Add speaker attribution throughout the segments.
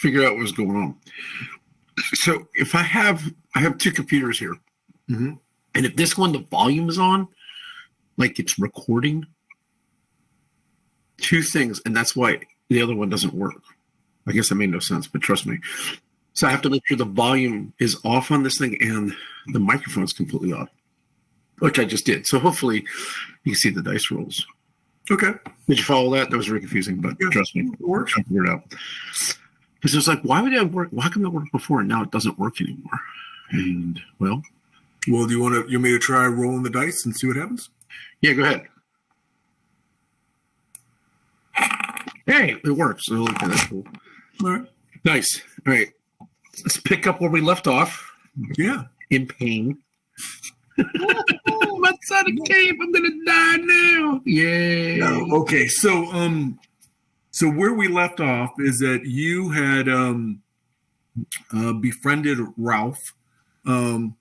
Speaker 1: figure out what was going on. So if I have two computers here, and if this one, the volume is on, like it's recording, two things, and that's why the other one doesn't work. I guess that made no sense, but trust me. So I have to make sure the volume is off on this thing and the microphone is completely off, which I just did. So hopefully you can see the dice rolls.
Speaker 2: Okay.
Speaker 1: Did you follow that? That was very confusing, but trust me, it works. I figured it out. Because it's like, why would that work? Why come that worked before and now it doesn't work anymore? And well,
Speaker 2: do you want me to try rolling the dice and see what happens?
Speaker 1: Yeah, go ahead. Hey, it works. Oh, okay, that's cool.
Speaker 2: All right.
Speaker 1: Nice. All right. Let's pick up where we left off.
Speaker 2: Yeah.
Speaker 1: In pain. I'm outside a cave. I'm gonna die now. Yay.
Speaker 2: No. Okay. So where we left off is that you had befriended Ralph. Ralph.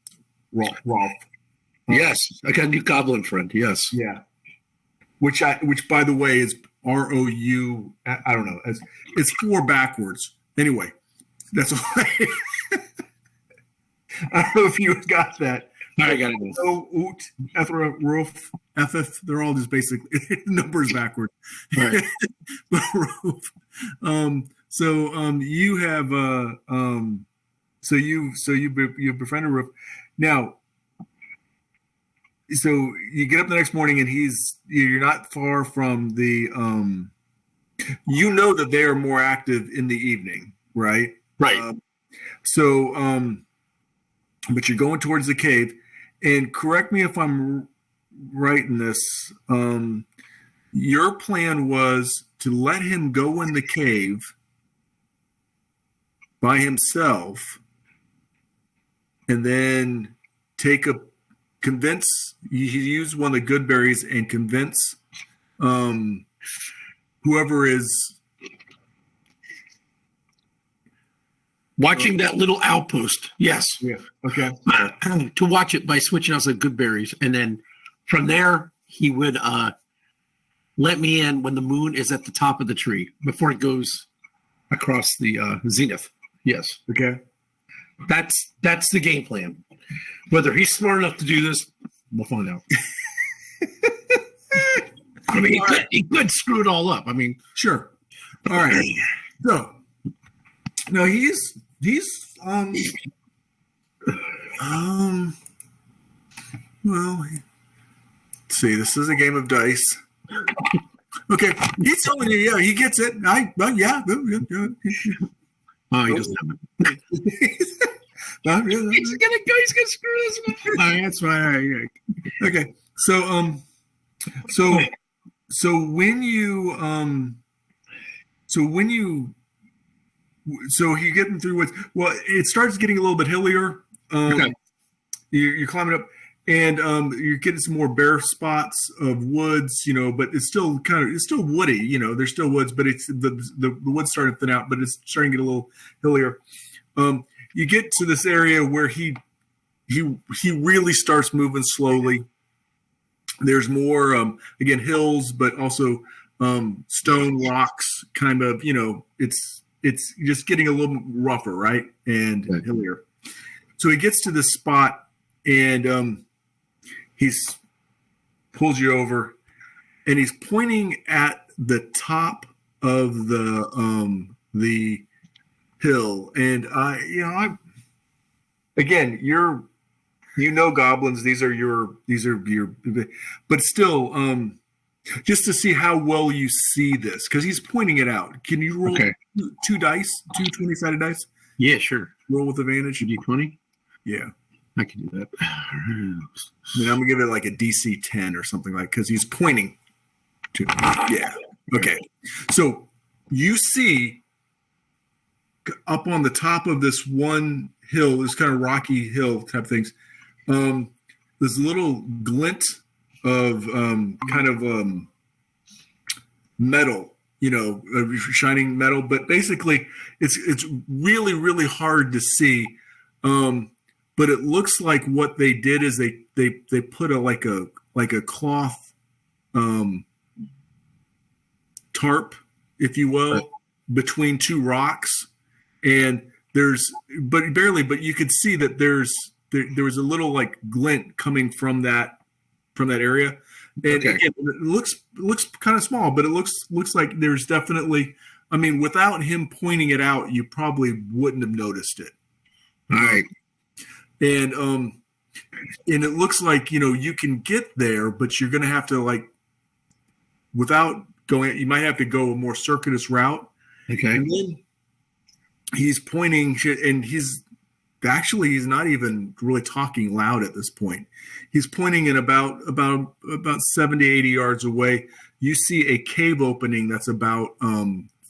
Speaker 1: Yes, I got a new goblin friend. Yes.
Speaker 2: Yeah. Which by the way is ROU. I don't know. It's 4 backwards. Anyway, that's all. I don't know if you got that.
Speaker 1: I got it.
Speaker 2: So, Oot, Ethra, Roof, Ethith, they're all just basic numbers backwards.
Speaker 1: Right.
Speaker 2: You have you befriended Roof. Now, so you get up the next morning and you're not far from the you know that they are more active in the evening, right?
Speaker 1: Right.
Speaker 2: But you're going towards the cave, and correct me if I'm right in this. Your plan was to let him go in the cave by himself, and then you use one of the good berries and convince whoever is
Speaker 1: watching that little outpost. Yes.
Speaker 2: Yeah. Okay.
Speaker 1: To watch it by switching out some good berries. And then from there, he would let me in when the moon is at the top of the tree before it goes across the zenith. Yes.
Speaker 2: Okay.
Speaker 1: That's the game plan. Whether he's smart enough to do this, we'll find out. I mean, he could screw it all up. I mean,
Speaker 2: sure. All right. So, no, he's well, let's see, this is a game of dice. Okay, he's telling you, yeah, he gets it. Yeah.
Speaker 1: Oh, he doesn't have it. He's gonna screw this up. That's right.
Speaker 2: Okay, so you're getting through woods. Well, it starts getting a little bit hillier.
Speaker 1: Okay.
Speaker 2: You're climbing up, and you're getting some more bare spots of woods, but it's still woody. There's still woods, but it's the woods starting to thin out, but it's starting to get a little hillier. You get to this area where he really starts moving slowly. There's more again hills, but also stone rocks. Kind of, it's just getting a little rougher, right, and hillier. So he gets to this spot, and he's pulls you over, and he's pointing at the top of the hill. And goblins. These are your, but still, just to see how well you see this, because he's pointing it out. Can you roll two 20-sided dice?
Speaker 1: Yeah, sure.
Speaker 2: Roll with advantage.
Speaker 1: D20.
Speaker 2: Yeah,
Speaker 1: I can do that.
Speaker 2: And I'm gonna give it like a DC 10 or something, because he's pointing to. Yeah. Okay. So you see up on the top of this one hill, this kind of rocky hill type things, this little glint of metal, shining metal, but basically it's really, really hard to see. But it looks like what they did is they put a cloth tarp, if you will, between two rocks, and but barely, but you could see that there was a little like glint coming from that area. And
Speaker 1: Okay.
Speaker 2: again, it looks kind of small, but it looks like there's definitely. I mean, without him pointing it out, you probably wouldn't have noticed it.
Speaker 1: All right.
Speaker 2: And it looks like you can get there, but you're going to have to without going. You might have to go a more circuitous route.
Speaker 1: Okay.
Speaker 2: And then he's pointing, and he's not even really talking loud at this point. He's pointing in about 70, 80 yards away. You see a cave opening that's about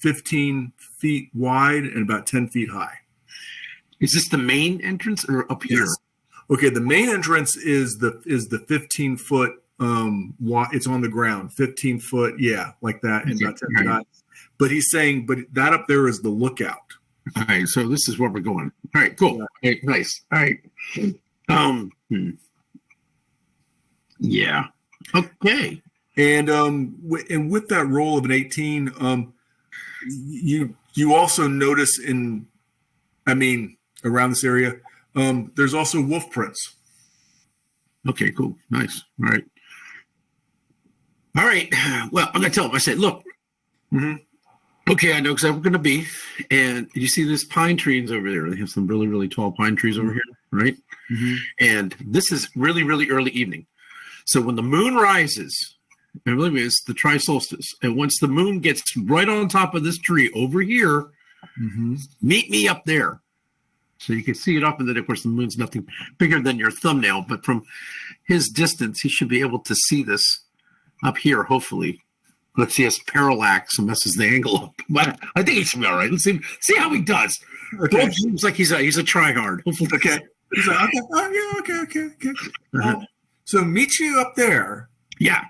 Speaker 2: 15 feet wide and about 10 feet high.
Speaker 1: Is this the main entrance or up here?
Speaker 2: Yes. Okay, the main entrance is the 15 foot. It's on the ground, 15 foot, yeah, like that, and about 10 feet high. But he's saying, but that up there is the lookout.
Speaker 1: All right, so this is where we're going. All right, cool.
Speaker 2: Yeah.
Speaker 1: Okay, nice. All right. Yeah. Okay.
Speaker 2: And with that roll of an 18, you also notice around this area, there's also wolf prints.
Speaker 1: Okay, cool. Nice. All right. All right. Well, I'm gonna tell him. I said, look.
Speaker 2: Mm-hmm.
Speaker 1: Okay, I know exactly where we're gonna be. And you see this pine trees over there. They have some really, really tall pine trees over here, right?
Speaker 2: Mm-hmm.
Speaker 1: And this is really, really early evening. So when the moon rises, and believe me, it's the tri-solstice. And once the moon gets right on top of this tree over here,
Speaker 2: Mm-hmm.
Speaker 1: meet me up there. So you can see it up, and then of course the moon's nothing bigger than your thumbnail, but from his distance, he should be able to see this up here, hopefully. Let's see, his parallax messes the angle up. But I think he should be all right. Let's see how he does.
Speaker 2: Okay.
Speaker 1: It seems like he's a try-hard. Hopefully.
Speaker 2: Okay. He's like, okay. Oh, yeah. Okay.
Speaker 1: Uh-huh.
Speaker 2: So meet you up there,
Speaker 1: Yeah.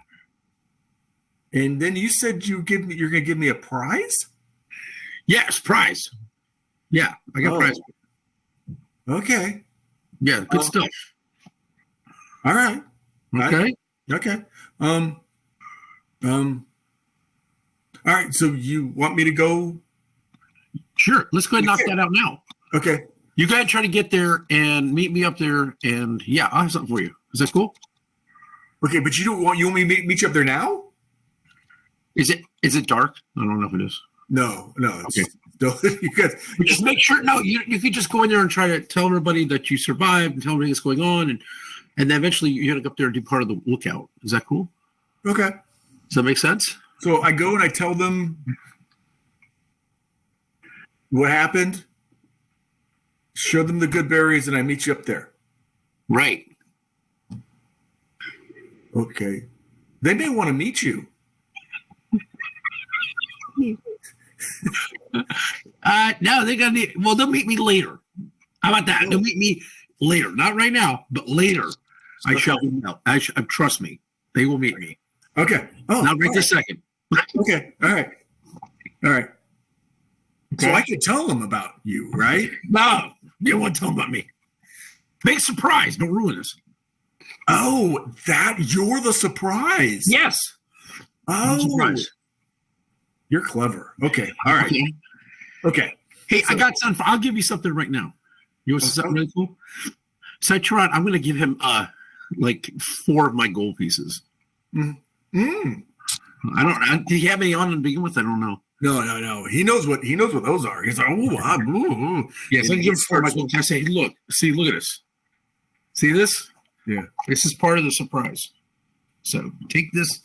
Speaker 2: and then you said you're going to give me a prize.
Speaker 1: Yes, prize. Yeah, I got prize.
Speaker 2: Okay.
Speaker 1: Yeah, good stuff.
Speaker 2: All right.
Speaker 1: Okay.
Speaker 2: Okay. All right. So you want me to go?
Speaker 1: Sure. Let's go ahead and knock that out now.
Speaker 2: Okay.
Speaker 1: You guys try to get there and meet me up there, and yeah, I'll have something for you. Is that cool?
Speaker 2: Okay, but you want me to meet you up there now?
Speaker 1: Is it dark? I don't know if it is.
Speaker 2: No.
Speaker 1: Okay.
Speaker 2: You guys,
Speaker 1: But just make sure. No, you could just go in there and try to tell everybody that you survived and tell everybody what's going on, and then eventually you gotta go up there and do part of the lookout. Is that cool?
Speaker 2: okay.
Speaker 1: Does that make sense?
Speaker 2: So I go and I tell them what happened, show them the good berries, and I meet you up there.
Speaker 1: Right.
Speaker 2: Okay. They may want to meet you.
Speaker 1: No, they're gonna need. Well, they'll meet me later. How about that? They'll meet me later, not right now, but later. I shall. Trust me, they will meet me.
Speaker 2: Okay. Oh,
Speaker 1: Not right this second.
Speaker 2: Okay. All right.
Speaker 1: Okay.
Speaker 2: So I could tell them about you, right?
Speaker 1: No, you don't want to tell them about me. Big surprise. Don't ruin this.
Speaker 2: Oh, you're the surprise.
Speaker 1: Yes.
Speaker 2: Oh,
Speaker 1: Surprise.
Speaker 2: You're clever. Okay. All right. Okay.
Speaker 1: Hey, I got something. I'll give you something right now. You want something really cool? So I'm going to give him like 4 of my gold pieces.
Speaker 2: Mm.
Speaker 1: I don't. Did he have any on to begin with? I don't know.
Speaker 2: No. He knows what those are. He's like, ooh.
Speaker 1: Yes, I give him 4 of my gold. I say, look at this. See this?
Speaker 2: Yeah.
Speaker 1: This is part of the surprise. So take this.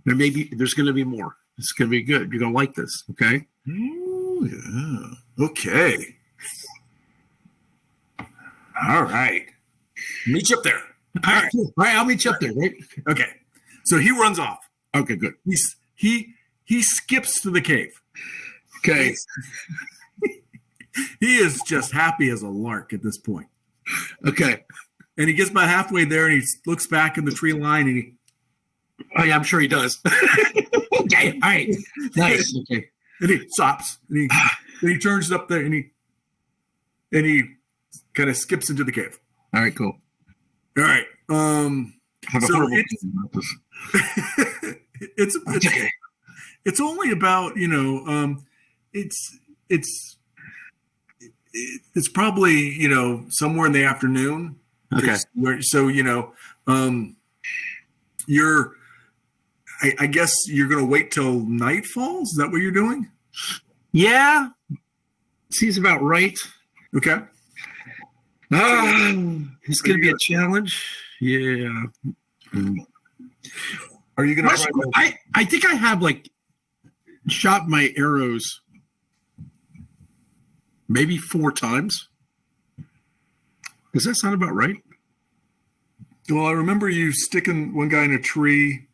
Speaker 1: There's going to be more. It's going to be good. You're going to like this. Okay.
Speaker 2: Ooh, yeah. Okay. All right. Meet you up there.
Speaker 1: All right. Cool. All right. I'll meet you up there. Right.
Speaker 2: Okay. So he runs off.
Speaker 1: Okay. Good.
Speaker 2: He skips to the cave.
Speaker 1: Okay.
Speaker 2: He is just happy as a lark at this point.
Speaker 1: Okay.
Speaker 2: And he gets about halfway there, and he looks back in the tree line, and
Speaker 1: Oh yeah, I'm sure he does. Okay. All right. Nice. Okay.
Speaker 2: and he stops, and he turns up there, and he kind of skips into the cave.
Speaker 1: All right. Cool.
Speaker 2: All right.
Speaker 1: Have a
Speaker 2: So
Speaker 1: horrible feeling about this.
Speaker 2: it's only about it's it's probably, somewhere in the afternoon.
Speaker 1: Okay.
Speaker 2: So, you're, I guess you're going to wait till night falls. Is that what you're doing?
Speaker 1: Yeah. Seems about right.
Speaker 2: Okay.
Speaker 1: It's going to be a challenge. Yeah.
Speaker 2: Are you going to try?
Speaker 1: I think I have shot my arrows maybe 4 times. Does that sound about right?
Speaker 2: Well, I remember you sticking one guy in a tree.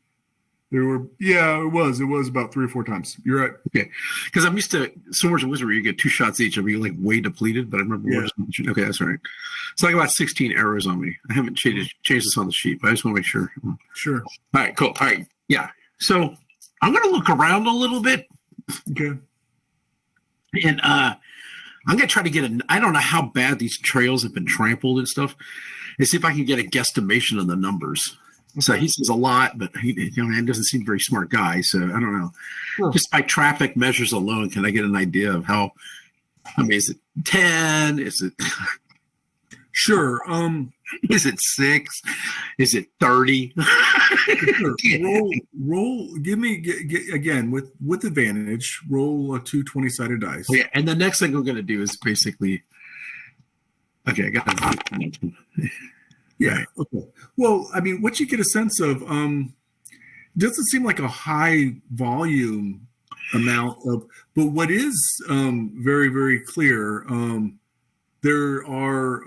Speaker 2: It was about 3 or 4 times. You're right.
Speaker 1: Okay. Because I'm used to Swords and Wizardry, you get 2 shots each. I'll be way depleted, but I remember. Yeah. Okay, that's right. It's about 16 arrows on me. I haven't changed this on the sheet, but I just want to make sure.
Speaker 2: Sure.
Speaker 1: All right, cool. All right. Yeah. So I'm going to look around a little bit.
Speaker 2: Okay.
Speaker 1: And I'm going to try to get I don't know how bad these trails have been trampled and stuff, and see if I can get a guesstimation of the numbers. Okay. So he says a lot, but he doesn't seem a very smart guy. So I don't know. Sure. Just by traffic measures alone, can I get an idea of how? Is it 10? Is it?
Speaker 2: Sure.
Speaker 1: Is it 6? Is it 30?
Speaker 2: Sure. Roll. Give me again with advantage. Roll 2 20-sided dice.
Speaker 1: Yeah, and the next thing we're going to do is basically. Okay, I got.
Speaker 2: Yeah. Okay. Well, I mean, what you get a sense of doesn't seem like a high volume amount of, but what is very, very clear, there are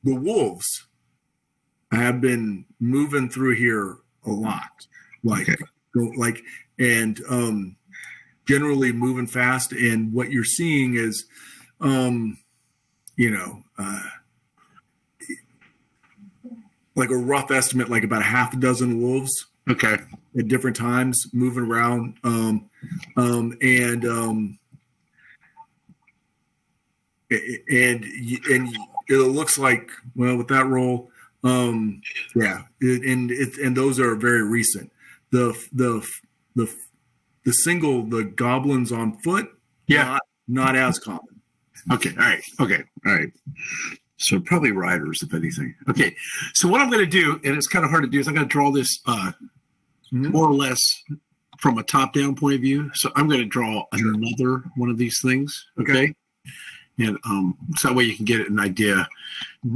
Speaker 2: the wolves have been moving through here a lot, and generally moving fast. And what you're seeing is, like a rough estimate, like about 6 wolves.
Speaker 1: Okay.
Speaker 2: At different times, moving around, and it looks like, well, with that roll, and those are very recent. The goblins on foot, not as common.
Speaker 1: Okay. All right. So probably riders, if anything. Okay. So what I'm going to do, and it's kind of hard to do, is I'm going to draw this more or less from a top-down point of view. So I'm going to draw another one of these things. Okay. And so that way you can get an idea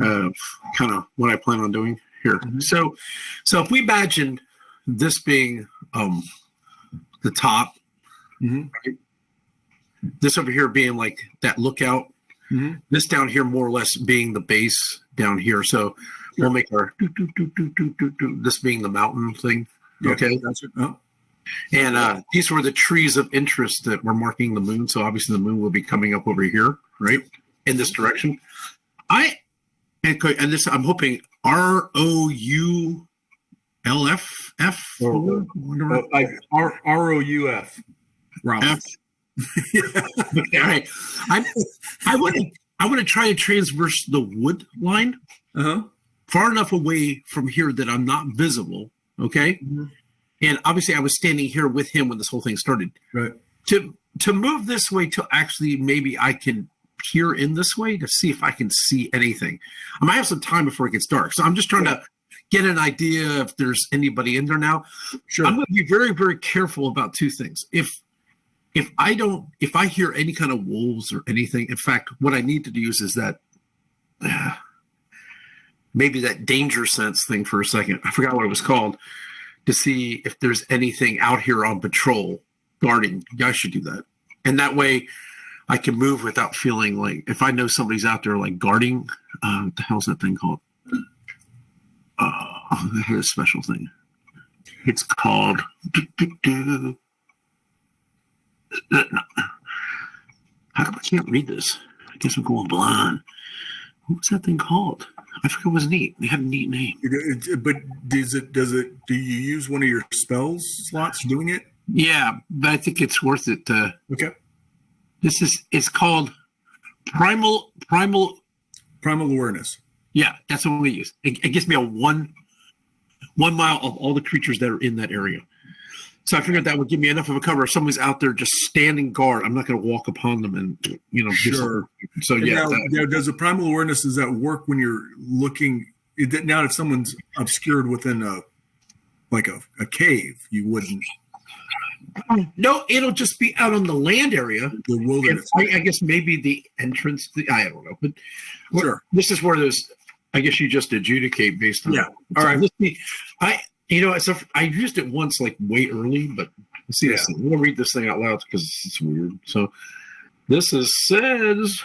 Speaker 1: of kind of what I plan on doing here. So if we imagine this being the top, right? This over here being like that lookout. This down here more or less being the base down here. So we'll make our this being the mountain thing. Okay.
Speaker 2: That's it. Oh.
Speaker 1: And these were the trees of interest that were marking the moon. So obviously the moon will be coming up over here, right? In this direction. I'm hoping
Speaker 2: ROUF.
Speaker 1: F. Okay, all right. I want to try and transverse the wood line far enough away from here that I'm not visible. Okay. And obviously I was standing here with him when this whole thing started.
Speaker 2: Right.
Speaker 1: To move this way to actually maybe I can peer in this way to see if I can see anything. I might have some time before it gets dark. So I'm just trying to get an idea if there's anybody in there now.
Speaker 2: Sure.
Speaker 1: I'm going to be very, very careful about 2 things. If I hear any kind of wolves or anything, in fact, what I need to use is that maybe that danger sense thing for a second. I forgot what it was called, to see if there's anything out here on patrol guarding. Yeah, I should do that. And that way I can move without feeling like, if I know somebody's out there like guarding, what the hell's that thing called? They had a special thing. It's called how come I can't read this? I guess I'm going blind. What's that thing called? I forgot. It was neat. They had a neat name.
Speaker 2: But do you use one of your spells slots doing it?
Speaker 1: Yeah, but I think it's worth it.
Speaker 2: Okay.
Speaker 1: It's called primal
Speaker 2: awareness.
Speaker 1: Yeah, that's what we use. It gives me a 1 mile of all the creatures that are in that area. So I figured that would give me enough of a cover. If someone's out there just standing guard, I'm not going to walk upon them and,
Speaker 2: Sure.
Speaker 1: So
Speaker 2: And
Speaker 1: yeah,
Speaker 2: now, does the primal awareness, does that work when you're looking? Now, if someone's obscured within a cave, you wouldn't.
Speaker 1: no, it'll just be out on the land area.
Speaker 2: The wilderness.
Speaker 1: I guess maybe the entrance. I don't know, but
Speaker 2: Sure.
Speaker 1: This is where there's. I guess you just adjudicate based on.
Speaker 2: Yeah. All right.
Speaker 1: I used it once, like way early, but let's see this thing. I'm gonna read this thing out loud because it's weird. So this says.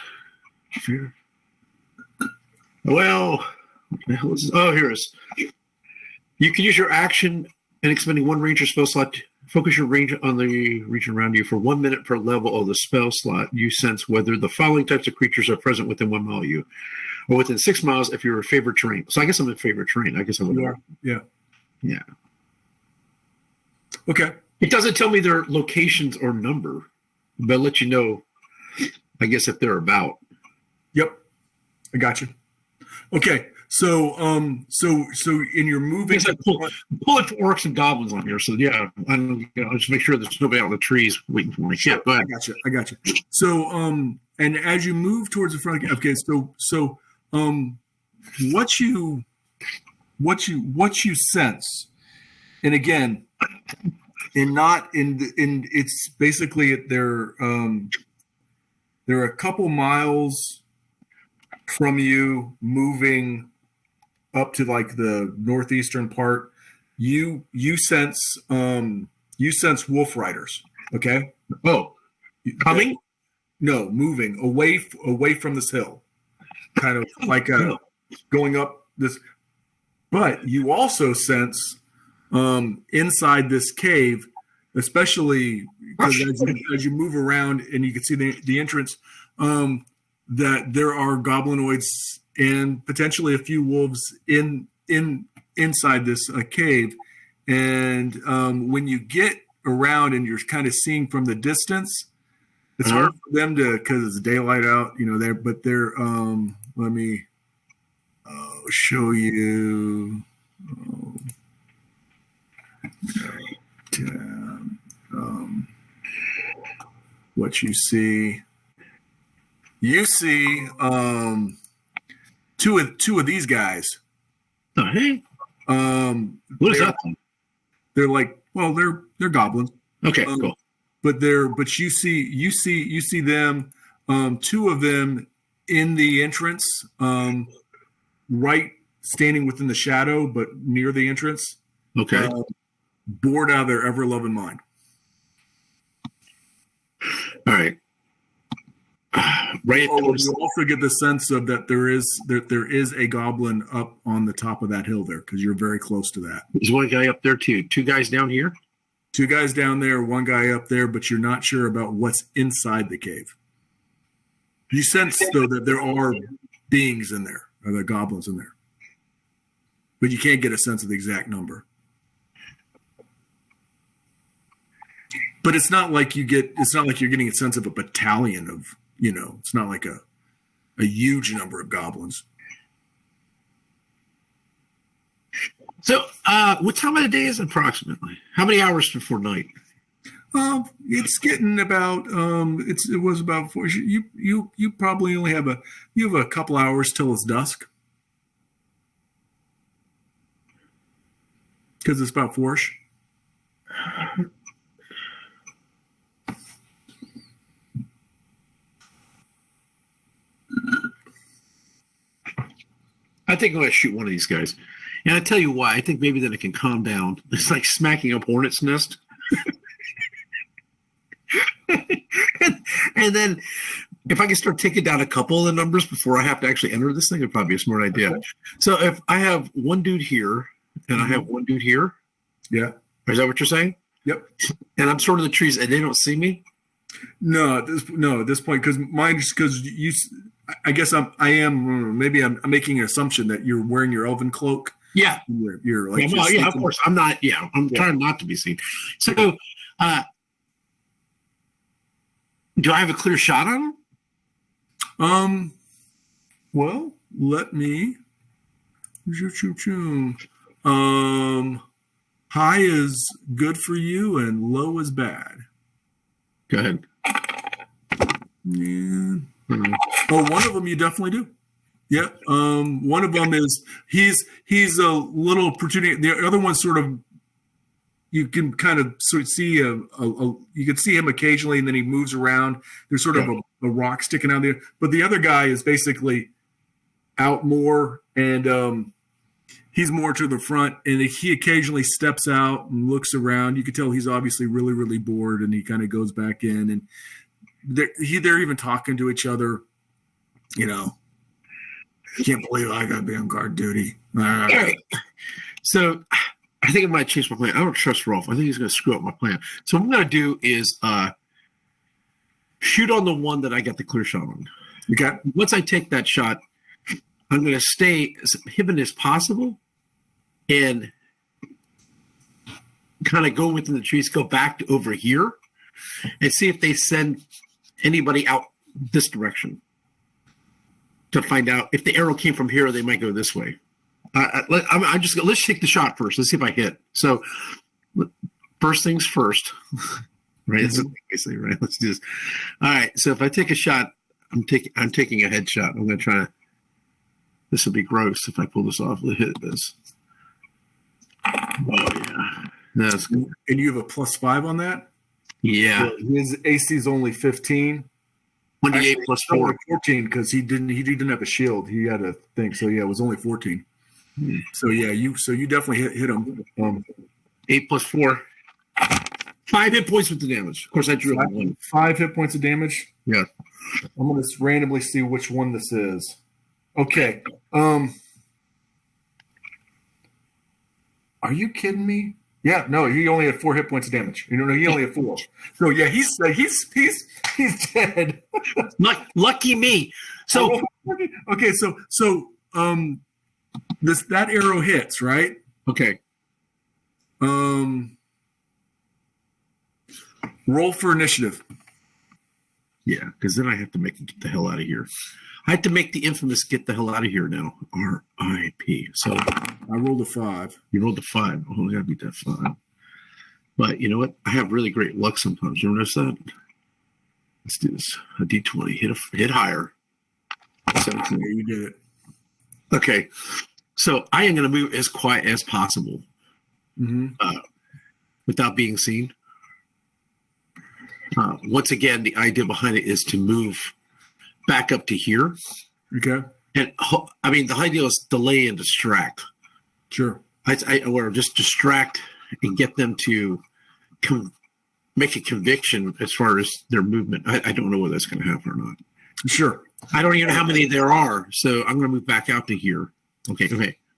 Speaker 1: Well, what the hell is this? Oh, here it is. You can use your action and expending one ranger spell slot. Focus your range on the region around you for 1 minute per level of the spell slot. You sense whether the following types of creatures are present within 1 mile of you, or within 6 miles if you're in favorite terrain. So I guess I'm in favorite terrain. I guess I would.
Speaker 2: Yeah.
Speaker 1: Yeah.
Speaker 2: Okay.
Speaker 1: It doesn't tell me their locations or number, but I'll let you know, I guess, if they're about.
Speaker 2: Yep. I got you. Okay. So in your moving,
Speaker 1: I pull it for orcs and goblins on here. So yeah, I'll just make sure there's nobody out in the trees waiting for my shit. But
Speaker 2: I got you. So and as you move towards the front, okay. So what you sense, and again, it's basically they're a couple miles from you, moving up to like the northeastern part. You sense wolf riders. Okay.
Speaker 1: Oh, coming?
Speaker 2: No, moving away from this hill, kind of like going up this. But you also sense inside this cave, especially because as you move around and you can see the entrance, that there are goblinoids and potentially a few wolves inside this cave. And when you get around and you're kind of seeing from the distance, it's hard for them to, because it's daylight out, there. But they're let me show you. What you see. You see two of these guys.
Speaker 1: Oh, hey. What is that?
Speaker 2: They're like, well, they're goblins.
Speaker 1: Okay, cool.
Speaker 2: But you see them, two of them in the entrance, right standing within the shadow, but near the entrance.
Speaker 1: Okay.
Speaker 2: Bored out of their ever loving mind.
Speaker 1: All right. Right.
Speaker 2: You also get the sense of that there is a goblin up on the top of that hill there, because you're very close to that.
Speaker 1: There's one guy up there too. Two guys down here.
Speaker 2: Two guys down there, one guy up there, but you're not sure about what's inside the cave. You sense though that there are beings in there, or the goblins in there, but you can't get a sense of the exact number. But it's not like you're getting a sense of a battalion of, it's not like a huge number of goblins.
Speaker 1: So, what time of the day is it approximately? How many hours before night?
Speaker 2: It's getting about. It was about 4. You probably only have a couple hours till it's dusk, because it's about 4ish.
Speaker 1: I think I'm going to shoot one of these guys. And I tell you why. I think maybe then it can calm down. It's like smacking up hornet's nest. and then if I can start taking down a couple of the numbers before I have to actually enter this thing, it'd probably be a smart idea. Okay. So if I have one dude here and I have one dude here.
Speaker 2: Yeah.
Speaker 1: Is that what you're saying?
Speaker 2: Yep.
Speaker 1: And I'm sort of the trees and they don't see me?
Speaker 2: No, at this point, because you, I guess I'm making an assumption that you're wearing your elven cloak.
Speaker 1: Yeah.
Speaker 2: You're like,
Speaker 1: yeah, of course. I'm not, I'm trying not to be seen. So, do I have a clear shot on him?
Speaker 2: Well, let me. High is good for you and low is bad.
Speaker 1: Go ahead.
Speaker 2: Yeah. Oh, one of them you definitely do. Yeah. One of them is he's a little protruding. The other one's sort of, you can kind of sort of see you can see him occasionally, and then he moves around. There's sort of a rock sticking out there. But the other guy is basically out more, and he's more to the front, and he occasionally steps out and looks around. You can tell he's obviously really, really bored, and he kind of goes back in, and they're even talking to each other. You know, can't believe I got to be on guard duty.
Speaker 1: All right. So I think I might change my plan. I don't trust Rolf. I think he's going to screw up my plan. So what I'm going to do is shoot on the one that I got the clear shot on.
Speaker 2: Okay.
Speaker 1: Once I take that shot, I'm going to stay as hidden as possible and kind of go within the trees, go back to over here, and see if they send anybody out this direction to find out if the arrow came from here. They might go this way. Let's take the shot first. Let's see if I hit. So first things first, right? That's what I say, right? Let's do this. All right. So if I take a shot, I'm taking a headshot. I'm going to try to. This will be gross if I pull this off. Let's hit this. Oh yeah, that's good.
Speaker 2: And you have a +5 on that.
Speaker 1: Yeah.
Speaker 2: So his AC is only 15.
Speaker 1: 28 plus 4.
Speaker 2: 14 because he didn't have a shield. He had a thing. So yeah, it was only 14. So yeah, you definitely hit him.
Speaker 1: 8 plus 4. 5 hit points with the damage. Of course, I drew 1.
Speaker 2: 5 hit points of damage.
Speaker 1: Yeah.
Speaker 2: I'm gonna randomly see which one this is. Okay. Are you kidding me? Yeah, no, he only had 4 hit points of damage. You know, he only had 4. So yeah, he's dead.
Speaker 1: Lucky me. So
Speaker 2: okay, so that arrow hits, right?
Speaker 1: Okay.
Speaker 2: Roll for initiative.
Speaker 1: Yeah, because then I have to make it get the hell out of here. I have to make the infamous get the hell out of here now. R.I.P. So
Speaker 2: I rolled a 5.
Speaker 1: You rolled a 5. Oh, I gotta beat that 5. But you know what? I have really great luck sometimes. You notice that? Let's do this. A D20. Hit higher. 17.
Speaker 2: Yeah, you did it.
Speaker 1: Okay. So I am going to move as quiet as possible without being seen. Once again, the idea behind it is to move back up to here.
Speaker 2: Okay.
Speaker 1: And I mean, the idea is delay and distract.
Speaker 2: Sure.
Speaker 1: Or just distract and get them to make a conviction as far as their movement. I don't know whether that's going to happen or not.
Speaker 2: Sure.
Speaker 1: I don't even know how many there are. So I'm going to move back out to here. Okay.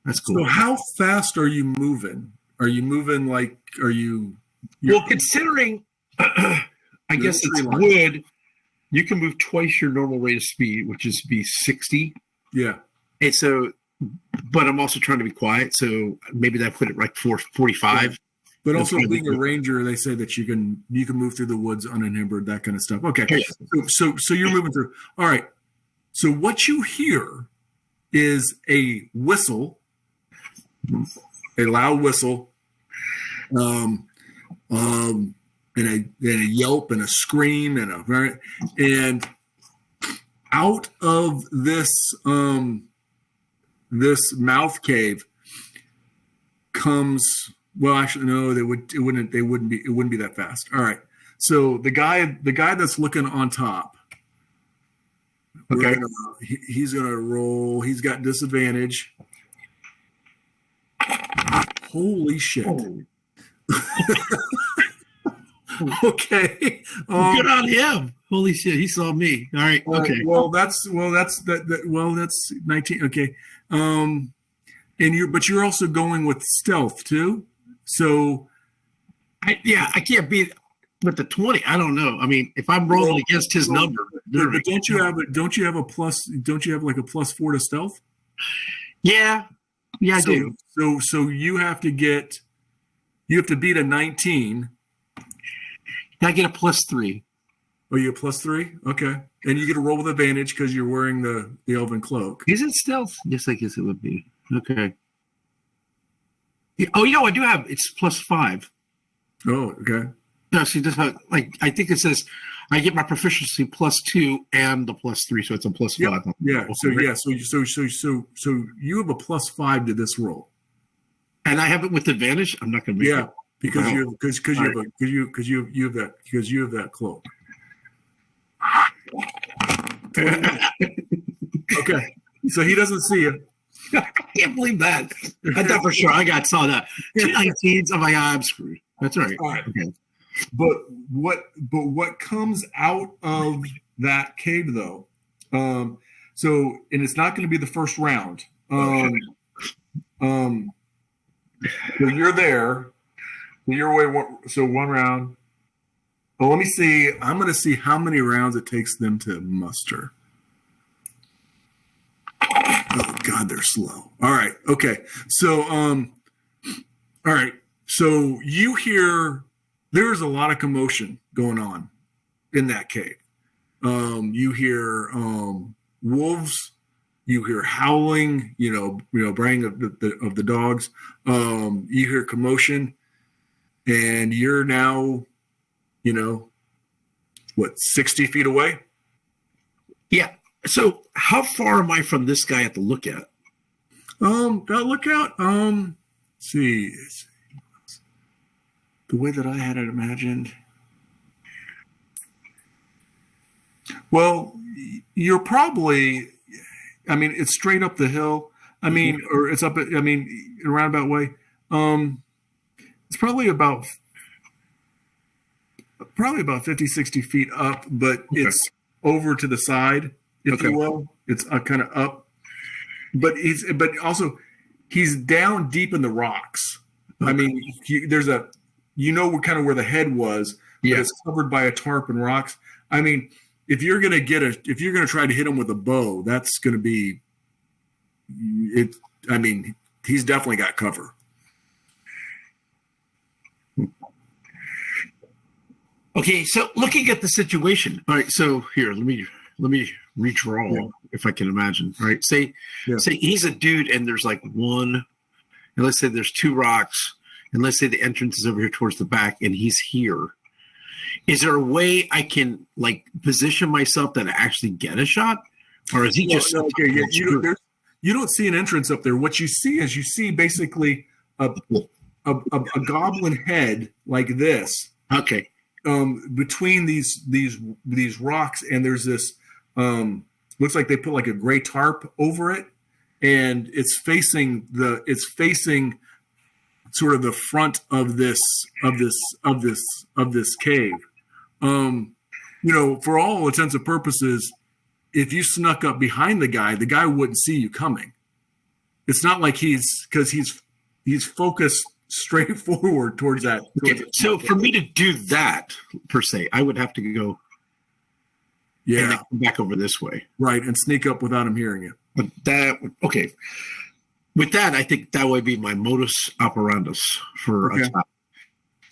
Speaker 1: That's cool.
Speaker 2: So how fast are you moving? Are you moving like,
Speaker 1: Well, considering, I guess it's wood, you can move twice your normal rate of speed, which is be 60.
Speaker 2: Yeah.
Speaker 1: And so, but I'm also trying to be quiet. So maybe that put it like 45. Yeah.
Speaker 2: But also being a ranger, they say that you can move through the woods uninhibited, that kind of stuff. Okay. Yeah. So you're moving through. All right. So what you hear is a whistle, a loud whistle, and a yelp and a scream and out of this this mouth cave comes. Well, actually, no. It wouldn't be that fast. All right. So the guy that's looking on top.
Speaker 1: Okay.
Speaker 2: He's gonna roll. He's got disadvantage. Holy shit. Okay.
Speaker 1: Good on him. Holy shit, he saw me. All right. Okay.
Speaker 2: Well, that's 19. Okay. But you're also going with stealth too. So
Speaker 1: I can't beat with the 20. I don't know. I mean, if I'm rolling against his number,
Speaker 2: but don't you have like a +4 to stealth?
Speaker 1: Yeah, I do.
Speaker 2: So you have to beat a 19.
Speaker 1: I get a +3.
Speaker 2: Oh, you a +3? Okay. And you get a roll with advantage because you're wearing the elven cloak.
Speaker 1: Is it stealth? Yes, I guess it would be. Okay. Oh, I do have it's +5.
Speaker 2: Oh, okay.
Speaker 1: No, see, this I think it says I get my proficiency +2 and the +3, so it's a +5.
Speaker 2: Yeah. So you have a +5 to this roll.
Speaker 1: And I have it with advantage. I'm not going to make it.
Speaker 2: Because you have that cloak. Okay. So he doesn't see you.
Speaker 1: I can't believe that. I thought for sure I saw that. 2 19s. I'm like, I'm screwed. That's all right.
Speaker 2: All right.
Speaker 1: Okay.
Speaker 2: But what comes out of that cave though? And it's not going to be the first round. So you're there. You're away. So 1 round. Oh, let me see. I'm going to see how many rounds it takes them to muster. Oh God, they're slow. All right. Okay. So, all right. So you hear there's a lot of commotion going on in that cave. You hear wolves. You hear howling. Braying of the dogs. You hear commotion, and you're now, 60 feet away.
Speaker 1: Yeah. So how far am I from this guy at the lookout?
Speaker 2: That lookout. Let's see. The way that I had it imagined. Well, you're probably, it's straight up the hill. Or it's up, in a roundabout way. It's probably about 50, 60 feet up, but it's over to the side, if you will. It's kind of up, but also he's down deep in the rocks. There's a, kind of where the head was, but it's covered by a tarp and rocks. If you're going to try to hit him with a bow, that's going to be it. He's definitely got cover.
Speaker 1: Okay, so looking at the situation. All right, so here, let me redraw if I can imagine. All right, say he's a dude and there's like one, and let's say there's 2 rocks, and let's say the entrance is over here towards the back, and he's here. Is there a way I can position myself that I actually get a shot, or is he just
Speaker 2: you don't see an entrance up there? What you see is basically a goblin head like this.
Speaker 1: Okay.
Speaker 2: Between these rocks, and there's this looks like they put like a gray tarp over it, and it's facing sort of the front of this cave. For all intents and purposes, if you snuck up behind the guy wouldn't see you coming. It's not like he's focused straight forward towards that.
Speaker 1: So for me to do that per se, I would have to go and then come back over this way.
Speaker 2: Right, and sneak up without him hearing you.
Speaker 1: But with that, I think that would be my modus operandus for attack.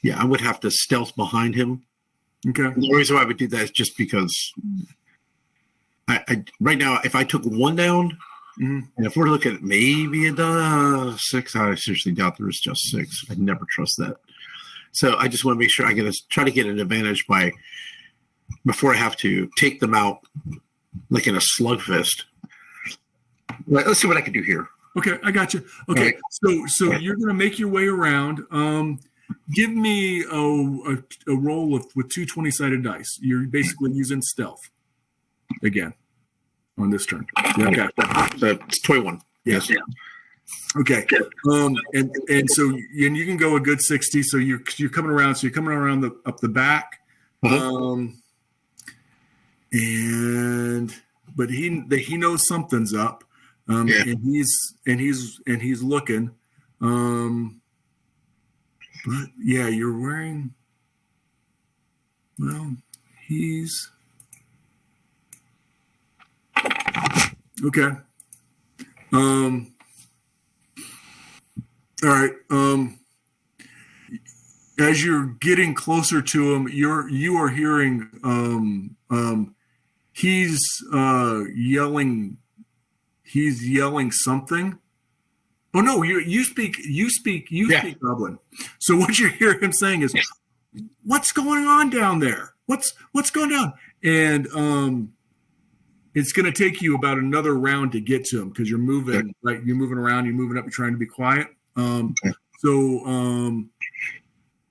Speaker 1: Yeah, I would have to stealth behind him.
Speaker 2: Okay.
Speaker 1: And the reason why I would do that is just because I right now, if I took 1 down, and if we're looking at maybe a 6, I seriously doubt there is just 6. I never trust that. So I just want to make sure I try to get an advantage before I have to take them out like in a slugfest. Right, let's see what I can do here.
Speaker 2: Okay, I got you. Okay, right. So you're going to make your way around. Give me a roll with 2 20-sided dice. You're basically using stealth again on this turn. Okay,
Speaker 1: it's 21.
Speaker 2: Yes. Yeah. Okay. And so you can go a good 60. So you're coming around. So you're coming around up the back. But he knows something's up. And he's looking. But yeah, you're wearing. Well, he's okay. All right. As you're getting closer to him, you are hearing he's yelling. He's yelling something. Oh no, you speak Goblin. So what you hear him saying is, "What's going on down there?" what's going down? And it's going to take you about another round to get to him because you're moving, right? You're moving around, you're moving up, you're trying to be quiet. So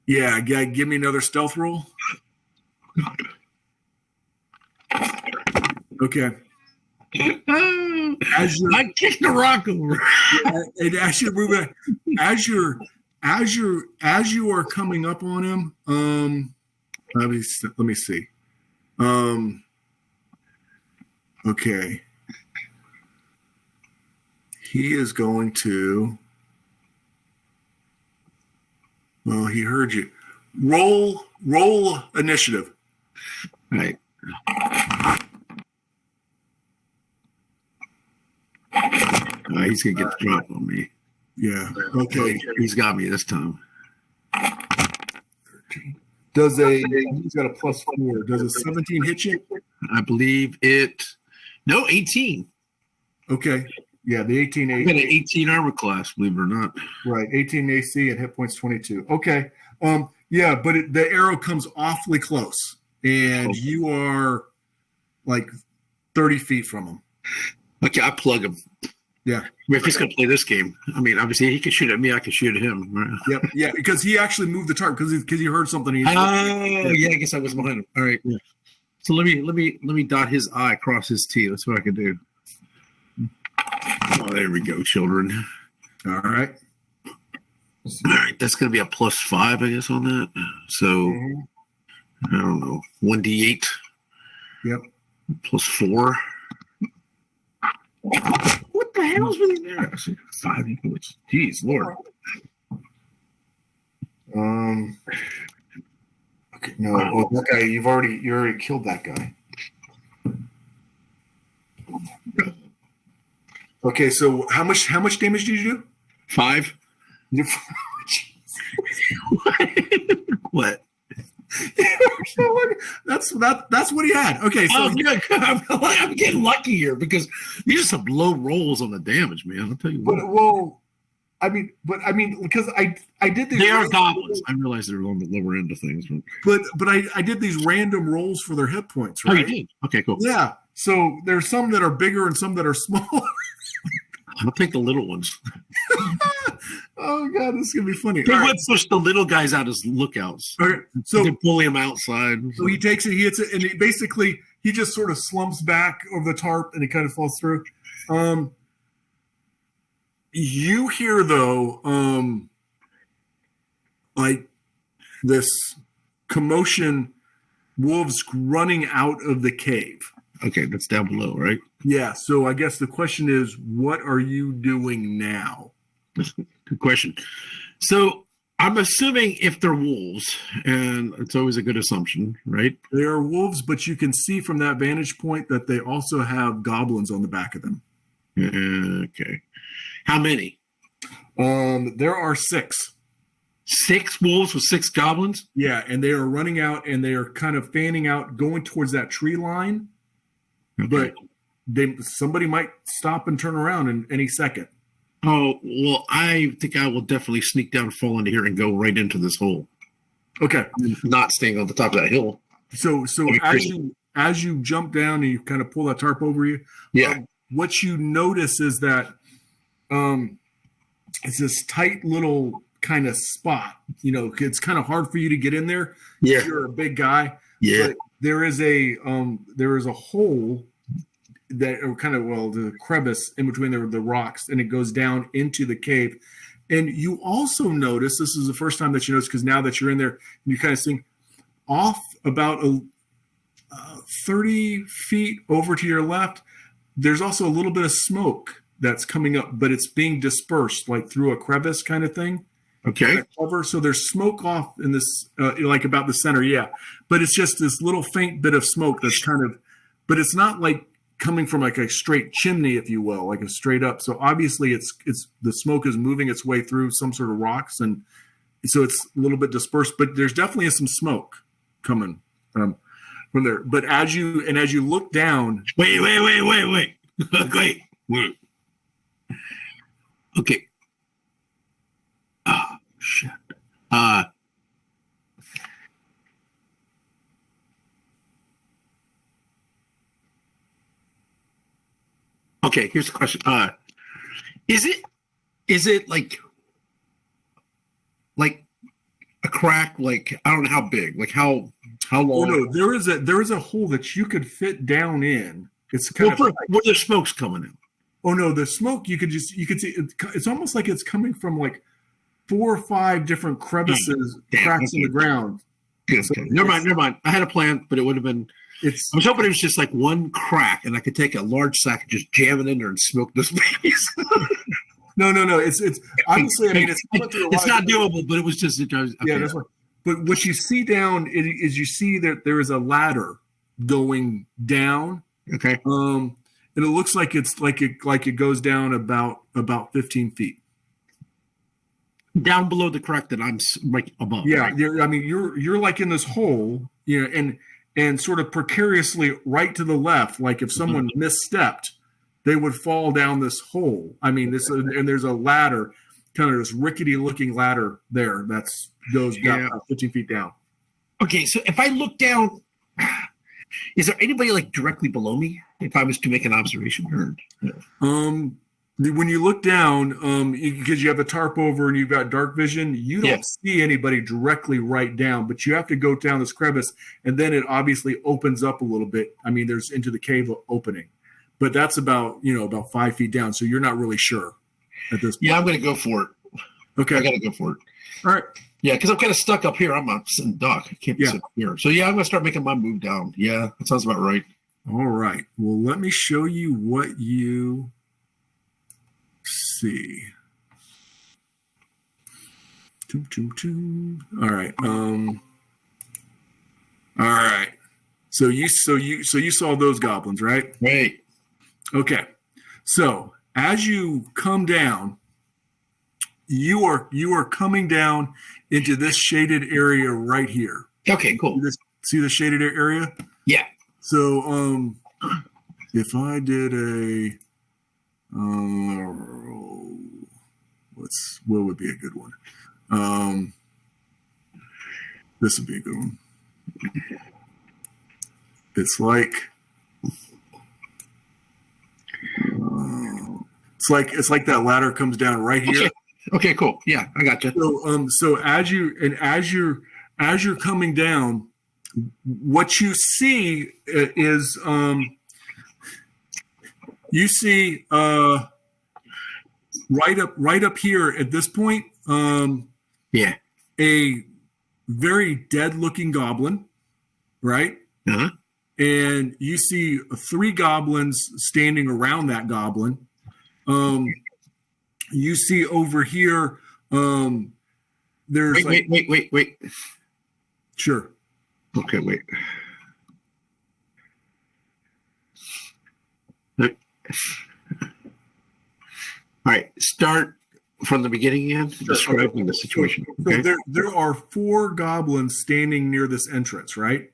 Speaker 2: yeah, give me another stealth roll. Okay.
Speaker 1: I kicked the rock over.
Speaker 2: And as you're moving, as you are coming up on him, let me see. Okay. He is going to. Well, he heard you. Roll initiative.
Speaker 1: All right. He's gonna get the drop on me.
Speaker 2: Yeah. Okay.
Speaker 1: He's got me this time.
Speaker 2: He's got a +4. Does a 17 hit you?
Speaker 1: I believe it. No, 18.
Speaker 2: Okay. Yeah, the 18
Speaker 1: I got an 18 armor class, believe it or not.
Speaker 2: Right, 18 AC and hit points 22. Okay. Yeah, but the arrow comes awfully close, and you are like 30 feet from him.
Speaker 1: Okay, I plug him.
Speaker 2: Yeah.
Speaker 1: If he's going to play this game, I mean, obviously he can shoot at me, I can shoot at him. Right?
Speaker 2: Yep. Yeah, because he actually moved the target because he heard something.
Speaker 1: Yeah, I guess I was behind him. All right. Yeah. So let me dot his I across his T. That's what I can do. Oh, there we go, children.
Speaker 2: All right.
Speaker 1: All right, that's going to be a +5, I guess, on that. So I don't know, 1d8.
Speaker 2: Yep.
Speaker 1: +4. What the hell's really there? 5 equals. Jeez, Lord.
Speaker 2: Okay. No. Oh, that guy. You already killed that guy. Okay. So how much damage did you do?
Speaker 1: 5. What?
Speaker 2: That's what he had. Okay, so
Speaker 1: I'm getting lucky here because these are some low rolls on the damage, man. I'll tell you what.
Speaker 2: Well, I mean, because I did these.
Speaker 1: They are goblins. I realize they're on the lower end of things,
Speaker 2: but I did these random rolls for their hit points. Right?
Speaker 1: Oh, you did? Okay, cool.
Speaker 2: Yeah. So there's some that are bigger and some that are smaller.
Speaker 1: I'll take the little ones.
Speaker 2: Oh god, this is gonna be funny.
Speaker 1: They would push the little guys out as lookouts.
Speaker 2: Okay, so
Speaker 1: they pull him outside.
Speaker 2: So he takes it, he hits it, and he just sort of slumps back over the tarp, and it kind of falls through. You hear though, like this commotion, wolves running out of the cave.
Speaker 1: Okay, that's down below, right?
Speaker 2: Yeah. So I guess the question is, what are you doing now?
Speaker 1: Good question. So I'm assuming if they're wolves, and it's always a good assumption, right?
Speaker 2: They are wolves, but you can see from that vantage point that they also have goblins on the back of them.
Speaker 1: Okay. How many?
Speaker 2: There are 6.
Speaker 1: 6 wolves with 6 goblins?
Speaker 2: Yeah, and they are running out, and they are kind of fanning out, going towards that tree line. Okay. But somebody might stop and turn around in any second.
Speaker 1: Oh, well, I think I will definitely sneak down, fall into here, and go right into this hole.
Speaker 2: Okay.
Speaker 1: Not staying on the top of that hill.
Speaker 2: So as you jump down and you kind of pull that tarp over you, what you notice is that it's this tight little kind of spot. You know, it's kind of hard for you to get in there.
Speaker 1: Yeah.
Speaker 2: You're a big guy.
Speaker 1: Yeah.
Speaker 2: But there is a hole that are kind of the crevice in between the rocks, and it goes down into the cave. And you also notice, this is the first time that you notice, because now that you're in there, you kind of see off about 30 feet over to your left, there's also a little bit of smoke that's coming up, but it's being dispersed like through a crevice kind of thing.
Speaker 1: Okay.
Speaker 2: So there's smoke off in this, like about the center. Yeah. But it's just this little faint bit of smoke that's but it's not like coming from like a straight chimney, if you will, like a straight up. So obviously it's the smoke is moving its way through some sort of rocks. And so it's a little bit dispersed, but there's definitely some smoke coming from there. But as you look down.
Speaker 1: Wait. Okay. Oh, shit. Okay, here's the question. Is it like a crack? Like, I don't know how big. Like how
Speaker 2: Oh
Speaker 1: long?
Speaker 2: no, there is a hole that you could fit down in. It's kind of
Speaker 1: Where the smoke's coming in.
Speaker 2: oh no, the smoke you could see it's almost like it's coming from like 4 or 5 different crevices, cracks in the ground.
Speaker 1: Good.
Speaker 2: So
Speaker 1: Never mind. I had a plan, but it would have been. I
Speaker 2: It's
Speaker 1: was hoping it was just like one crack, and I could take a large sack and just jam it in there and smoke this babies.
Speaker 2: no. It's obviously. I mean,
Speaker 1: it's not doable, but it was just. Okay.
Speaker 2: Yeah, that's what. But what you see down is you see that there is a ladder going down.
Speaker 1: Okay.
Speaker 2: And it looks like it goes down about 15 feet.
Speaker 1: Down below the crack that I'm right above.
Speaker 2: Yeah,
Speaker 1: right?
Speaker 2: you're like in this hole, and sort of precariously right to the left. Like if someone misstepped, they would fall down this hole. I mean, and there's a ladder, kind of this rickety looking ladder there goes down about 15 feet down.
Speaker 1: Okay, so if I look down, is there anybody like directly below me? If I was to make an observation,
Speaker 2: When you look down, because you have a tarp over and you've got dark vision, you don't see anybody directly right down, but you have to go down this crevice, and then it obviously opens up a little bit. I mean, there's into the cave opening, but that's about 5 feet down, so you're not really sure at this point.
Speaker 1: Yeah, I'm going to go for it.
Speaker 2: Okay,
Speaker 1: I got to go for it.
Speaker 2: All right.
Speaker 1: Yeah, because I'm kind of stuck up here. I'm a sitting duck. I can't sit here. So yeah, I'm going to start making my move down. Yeah, that sounds about right.
Speaker 2: All right. Well, let me show you what you see. All right. All right. So you saw those goblins, right?
Speaker 1: Right.
Speaker 2: Okay. So as you come down, you are coming down into this shaded area right here.
Speaker 1: Okay, cool.
Speaker 2: See the shaded area?
Speaker 1: Yeah.
Speaker 2: So if I did a what would be a good one? This would be a good one. It's like that ladder comes down right here.
Speaker 1: Okay, cool. Yeah, I got you.
Speaker 2: So as you're coming down, what you see is you see right up here at this point, a very dead looking goblin, right?
Speaker 1: Uh-huh.
Speaker 2: And you see 3 goblins standing around that goblin. You see over here, there's
Speaker 1: wait.
Speaker 2: Sure.
Speaker 1: Okay, wait. All right, start from the beginning again, describing the situation. Okay?
Speaker 2: So there are 4 goblins standing near this entrance, right?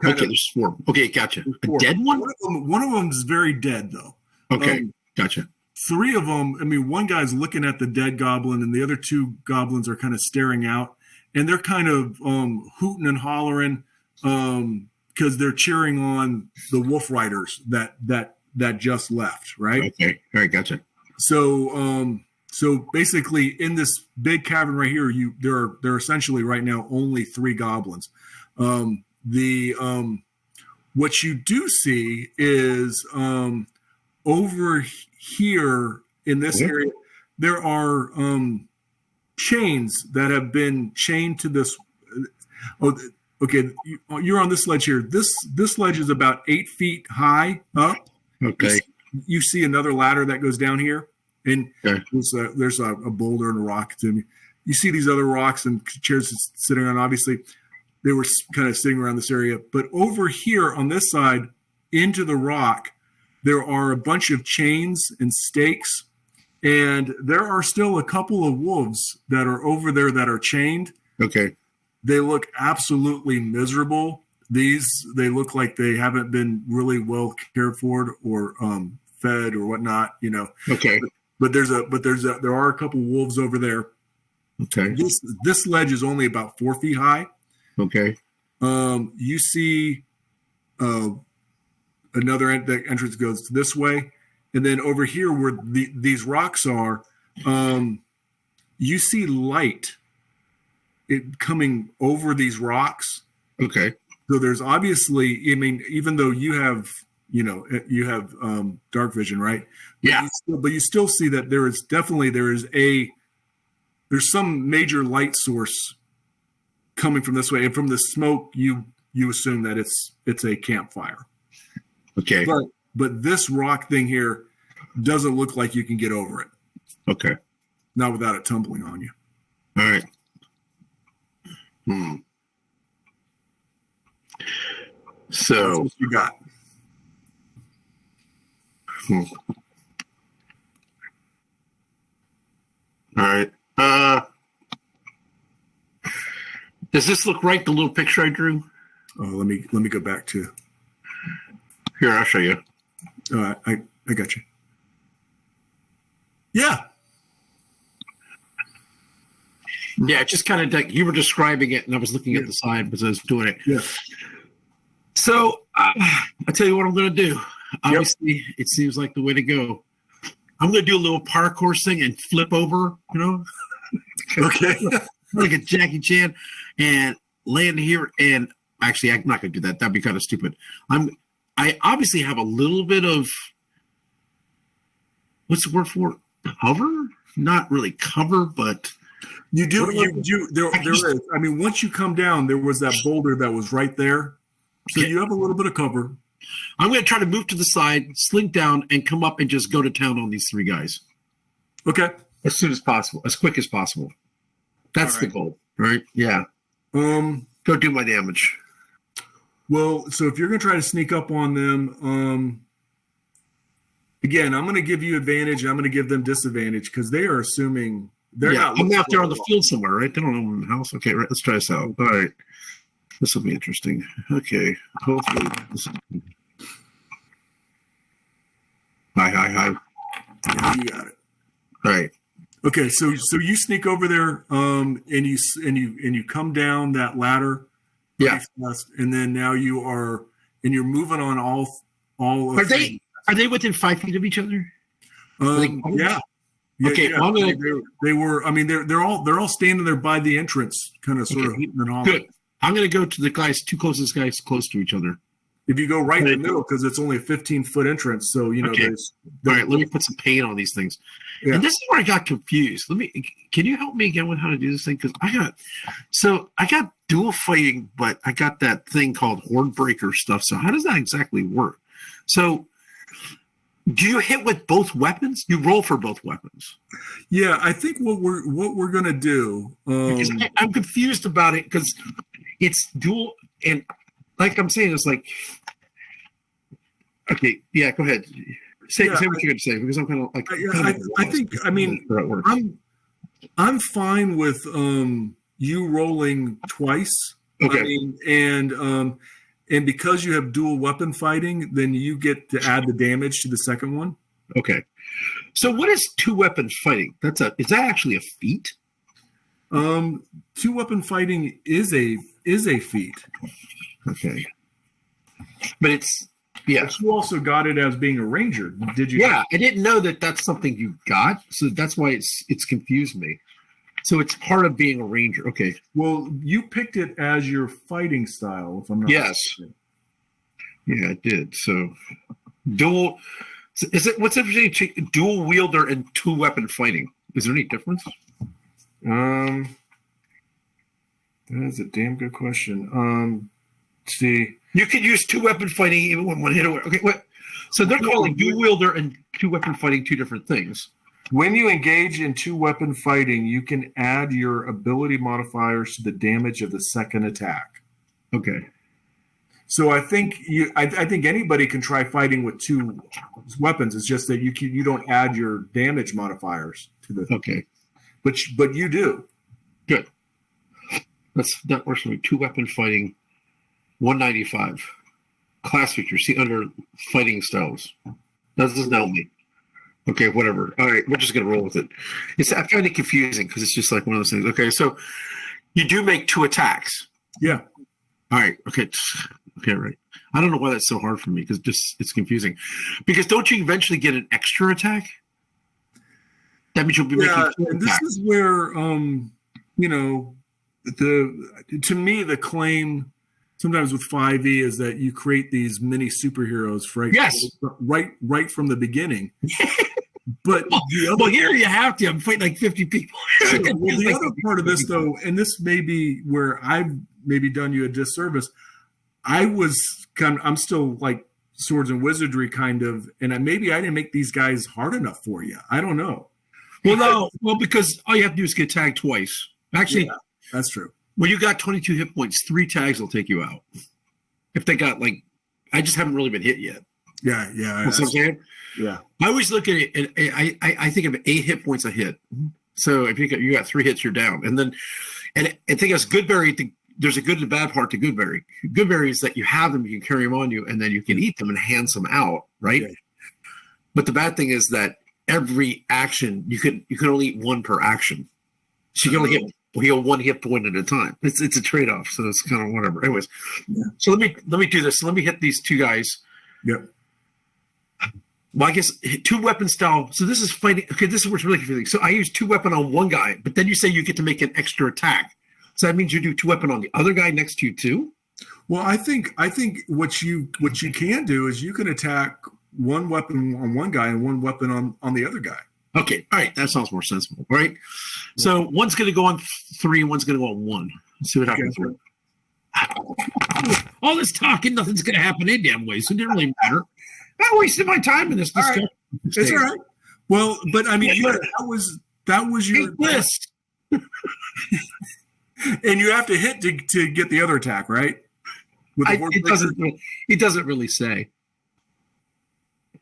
Speaker 1: There's 4. Okay, gotcha. A dead one?
Speaker 2: One of them is very dead, though.
Speaker 1: Okay, gotcha.
Speaker 2: 3 of them, I mean, one guy's looking at the dead goblin, and the other 2 goblins are kind of staring out, and they're kind of hooting and hollering because they're cheering on the Wolf Riders that just left, right?
Speaker 1: Okay, all right, gotcha.
Speaker 2: So basically, in this big cavern right here, there are essentially right now only 3 goblins. What you do see is over here in this area, there are chains that have been chained to this. Okay, you're on this ledge here. This ledge is about 8 feet high up.
Speaker 1: Okay.
Speaker 2: You see another ladder that goes down here, and there's a boulder and a rock. You see these other rocks and chairs sitting on. Obviously, they were kind of sitting around this area. But over here on this side, into the rock, there are a bunch of chains and stakes, and there are still a couple of wolves that are over there that are chained.
Speaker 1: Okay.
Speaker 2: They look absolutely miserable. They look like they haven't been really well cared for or fed or whatnot,
Speaker 1: Okay.
Speaker 2: But there are a couple of wolves over there.
Speaker 1: Okay.
Speaker 2: This ledge is only about 4 feet high.
Speaker 1: Okay.
Speaker 2: You see another the entrance goes this way, And then over here where these rocks are, you see light coming over these rocks.
Speaker 1: Okay.
Speaker 2: So there's obviously, I mean, even though you have dark vision, right?
Speaker 1: Yeah.
Speaker 2: But you still see that there's some major light source coming from this way, and from the smoke, you assume that it's a campfire.
Speaker 1: Okay.
Speaker 2: But this rock thing here doesn't look like you can get over it.
Speaker 1: Okay.
Speaker 2: Not without it tumbling on you.
Speaker 1: All right. So
Speaker 2: that's what you got.
Speaker 1: All right. Does this look right? The little picture I drew.
Speaker 2: Oh, let me go back to.
Speaker 1: Here, I'll show you.
Speaker 2: I got you. Yeah.
Speaker 1: Yeah, just kind of like you were describing it, and I was looking at the side as I was doing it.
Speaker 2: Yeah.
Speaker 1: So I'll tell you what I'm going to do. Obviously, it seems like the way to go. I'm going to do a little parkour thing and flip over,
Speaker 2: Okay.
Speaker 1: like a Jackie Chan, and land here. And actually, I'm not going to do that. That'd be kind of stupid. I obviously have a little bit of, what's the word for it? Cover? Not really cover, but
Speaker 2: you do. There is. I mean, once you come down, there was that boulder that was right there. So you have a little bit of cover.
Speaker 1: I'm going to try to move to the side, slink down, and come up and just go to town on these three guys.
Speaker 2: Okay.
Speaker 1: As soon as possible, as quick as possible. That's the goal, right? Yeah. Go do my damage.
Speaker 2: Well, so if you're going to try to sneak up on them, again, I'm going to give you advantage. And I'm going to give them disadvantage because they are assuming they're not.
Speaker 1: I'm out there on the field somewhere, right? They don't own the house. Okay, right. Let's try this out. All right. This will be interesting. Okay. Hopefully. Hi.
Speaker 2: Yeah, you got it.
Speaker 1: All right.
Speaker 2: Okay, so you sneak over there, and you come down that ladder.
Speaker 1: Yeah.
Speaker 2: Fast, and then now you're moving on all.
Speaker 1: Are they within 5 feet of each other?
Speaker 2: Yeah.
Speaker 1: Okay.
Speaker 2: Yeah. They were. I mean, they're all standing there by the entrance, kind of sort of hooting and hollering.
Speaker 1: Good. I'm going to go to the two closest guys close to each other.
Speaker 2: If you go right in the middle, because it's only a 15-foot entrance, so
Speaker 1: Okay. All right, let me put some paint on these things. Yeah. And this is where I got confused. Can you help me again with how to do this thing? Because I got dual fighting, but I got that thing called Hornbreaker stuff. So how does that exactly work? So do you hit with both weapons? You roll for both weapons.
Speaker 2: Yeah, I think what we're gonna do.
Speaker 1: Because I'm confused about it because it's dual, and like I'm saying, it's like, okay, yeah, go ahead. Say what you're going to say because I'm kind of like.
Speaker 2: I'm fine with you rolling twice.
Speaker 1: Okay.
Speaker 2: I mean, and because you have dual weapon fighting, then you get to add the damage to the second one.
Speaker 1: Okay. So what is two weapon fighting? Is that actually a feat?
Speaker 2: Two weapon fighting is a feat.
Speaker 1: Okay. But it's. Yeah.
Speaker 2: But you also got it as being a ranger, did you?
Speaker 1: Yeah, I didn't know that that's something you got, so that's why it's confused me. So it's part of being a ranger. Okay.
Speaker 2: Well, you picked it as your fighting style, if I'm not mistaken.
Speaker 1: Yeah, I did. So dual. Is it what's interesting? Dual wielder and two weapon fighting. Is there any difference?
Speaker 2: That is a damn good question. Let's see.
Speaker 1: You can use two weapon fighting even when one hit away. Okay, what? So they're calling dual wielder and two weapon fighting two different things.
Speaker 2: When you engage in two weapon fighting, you can add your ability modifiers to the damage of the second attack.
Speaker 1: Okay.
Speaker 2: So I think I think anybody can try fighting with two weapons. It's just that you don't add your damage modifiers to the.
Speaker 1: Okay.
Speaker 2: But you do.
Speaker 1: Good. That works for me. Two weapon fighting. 195. Class feature. See under fighting styles. That doesn't help me. Okay, whatever. All right, we're just gonna roll with it. I find it confusing because it's just like one of those things. Okay, so you do make two attacks.
Speaker 2: Yeah.
Speaker 1: All right. Okay. Okay. Right. I don't know why that's so hard for me because it's confusing. Because don't you eventually get an extra attack? That means you'll be making.
Speaker 2: And this is where you know, to me the claim sometimes with 5e is that you create these mini superheroes right from the beginning. But
Speaker 1: here you have to. I'm fighting like 50 people.
Speaker 2: Well, the other part of this, though, and this may be where I've maybe done you a disservice. I'm still like swords and wizardry kind of, and maybe I didn't make these guys hard enough for you. I don't know.
Speaker 1: Well, because all you have to do is get tagged twice. Actually,
Speaker 2: that's true.
Speaker 1: When you got 22 hit points, 3 tags will take you out. If they got I just haven't really been hit yet.
Speaker 2: Yeah.
Speaker 1: That's what I'm saying?
Speaker 2: Yeah.
Speaker 1: I always look at it, and I think of 8 hit points a hit. So if you got 3 hits, you're down. And then, and I think as Goodberry, there's a good and bad part to Goodberry. Goodberry is that you have them, you can carry them on you, and then you can eat them and hand some out, right? Okay. But the bad thing is that every action you can only eat 1 per action. So you can only heal 1 hit point at a time. It's a trade-off, so it's kind of whatever. Anyways, so let me do this. Let me hit these 2 guys.
Speaker 2: Yep.
Speaker 1: Well, I guess 2 weapon style. So this is fighting. Okay, this is what's really confusing. So I use 2 weapon on 1 guy, but then you say you get to make an extra attack. So that means you do 2 weapon on the other guy next to you too.
Speaker 2: Well, I think what you can do is you can attack 1 weapon on 1 guy and 1 weapon on the other guy.
Speaker 1: Okay, all right, that sounds more sensible, right? So one's going to go on 3, one's going to go on 1. Let's see what happens. All this talking, nothing's going to happen any damn way, so it didn't really matter. I wasted my time in this discussion.
Speaker 2: Right. It's all right. Well, but I mean, that was your
Speaker 1: list,
Speaker 2: and you have to hit to get the other attack, right?
Speaker 1: It doesn't really say.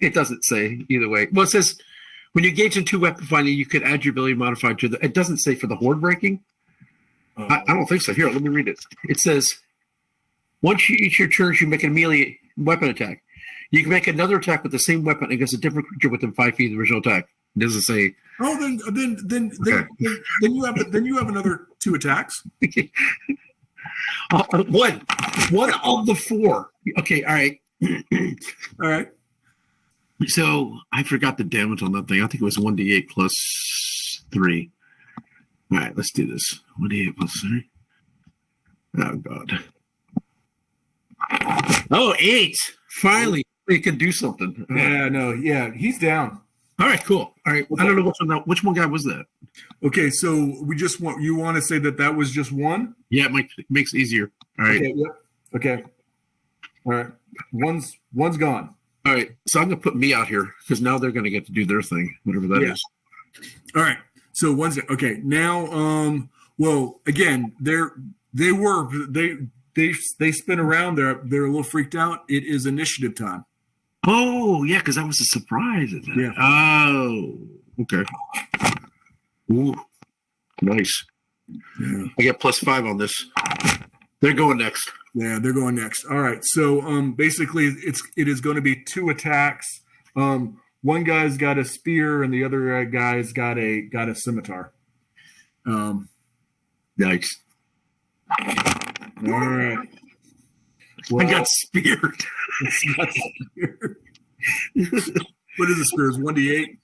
Speaker 1: It doesn't say either way. Well, it says when you engage in 2 weapon fighting, you could add your ability modifier to the. It doesn't say for the Hornbreaking. I don't think so. Here, let me read it. It says once you each your turns, you make an melee weapon attack. You can make another attack with the same weapon against a different creature within 5 feet of the original attack. It doesn't say.
Speaker 2: Oh, then you have another 2 attacks.
Speaker 1: One of the 4. Okay, all right.
Speaker 2: All right.
Speaker 1: So I forgot the damage on that thing. I think it was 1d8 plus 3. All right, let's do this. 1d8 plus 3. Oh God. Oh, 8. Finally, we can do something.
Speaker 2: Yeah, he's down.
Speaker 1: All right, cool. All right, I don't know which one guy was that.
Speaker 2: Okay, so you want to say that was just 1?
Speaker 1: Yeah, it makes it easier. All right.
Speaker 2: Okay. Yep. Okay. All right. One's gone.
Speaker 1: All right, so I'm gonna put me out here because now they're gonna get to do their thing, whatever that is.
Speaker 2: All right. So one's okay. Now, well, again, they spin around. They're a little freaked out. It is initiative time.
Speaker 1: Oh yeah, because that was a surprise.
Speaker 2: Yeah.
Speaker 1: Oh, okay. Ooh, nice.
Speaker 2: Yeah.
Speaker 1: I get +5 on this. They're going next.
Speaker 2: Yeah, they're going next. All right. So basically it is going to be 2 attacks. One guy's got a spear and the other guy's got a scimitar.
Speaker 1: Nice.
Speaker 2: All right. Well,
Speaker 1: I got speared.
Speaker 2: What is the spear? Is 1d8?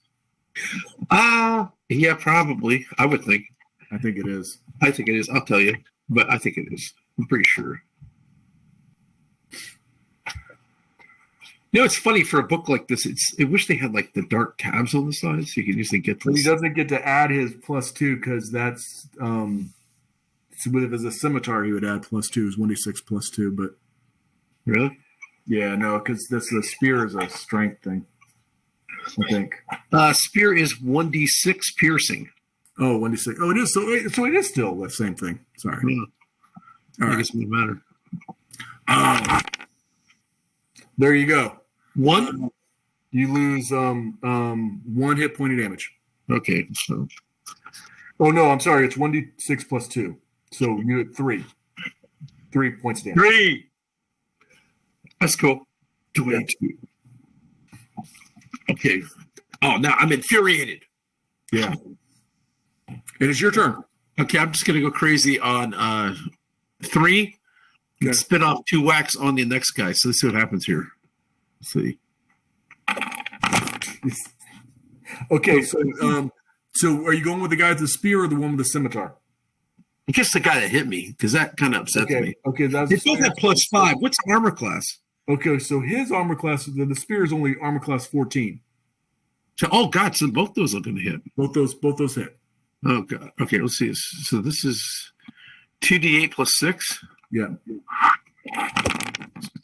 Speaker 1: Yeah, probably. I would think.
Speaker 2: I think it is.
Speaker 1: I'll tell you, but I think it is. I'm pretty sure. It's funny for a book like this. I wish they had like the dark tabs on the side so you can usually get.
Speaker 2: But he doesn't get to add his +2 because that's if it's a scimitar, he would add +2. Is 1d6 +2, but
Speaker 1: really,
Speaker 2: yeah, no, because the spear is a strength thing. I think
Speaker 1: spear is 1d6 piercing.
Speaker 2: Oh, 1d6. Oh, it is. So it is still the same thing. Sorry.
Speaker 1: Yeah. I guess it doesn't matter.
Speaker 2: There you go.
Speaker 1: 1.
Speaker 2: You lose 1 hit point of damage.
Speaker 1: Okay. So.
Speaker 2: Oh no, I'm sorry. It's 1d6 +2. So you get 3. 3 points of damage.
Speaker 1: 3. That's cool. 22. Okay. Oh, now I'm infuriated.
Speaker 2: Yeah. It is your turn.
Speaker 1: Okay, I'm just gonna go crazy on 3. and spit off 2 wax on the next guy. So let's see what happens here. Let's see.
Speaker 2: Okay, so are you going with the guy with the spear or the one with the scimitar?
Speaker 1: Just the guy that hit me, because that kind of upsets me.
Speaker 2: Okay, that's
Speaker 1: they both have +5. What's armor class?
Speaker 2: Okay, so his armor class, the spear is only armor class 14.
Speaker 1: So, oh god, so both those are going to hit.
Speaker 2: Both those hit.
Speaker 1: Oh god. Okay, let's see. So this is 2d8 + 6.
Speaker 2: Yeah.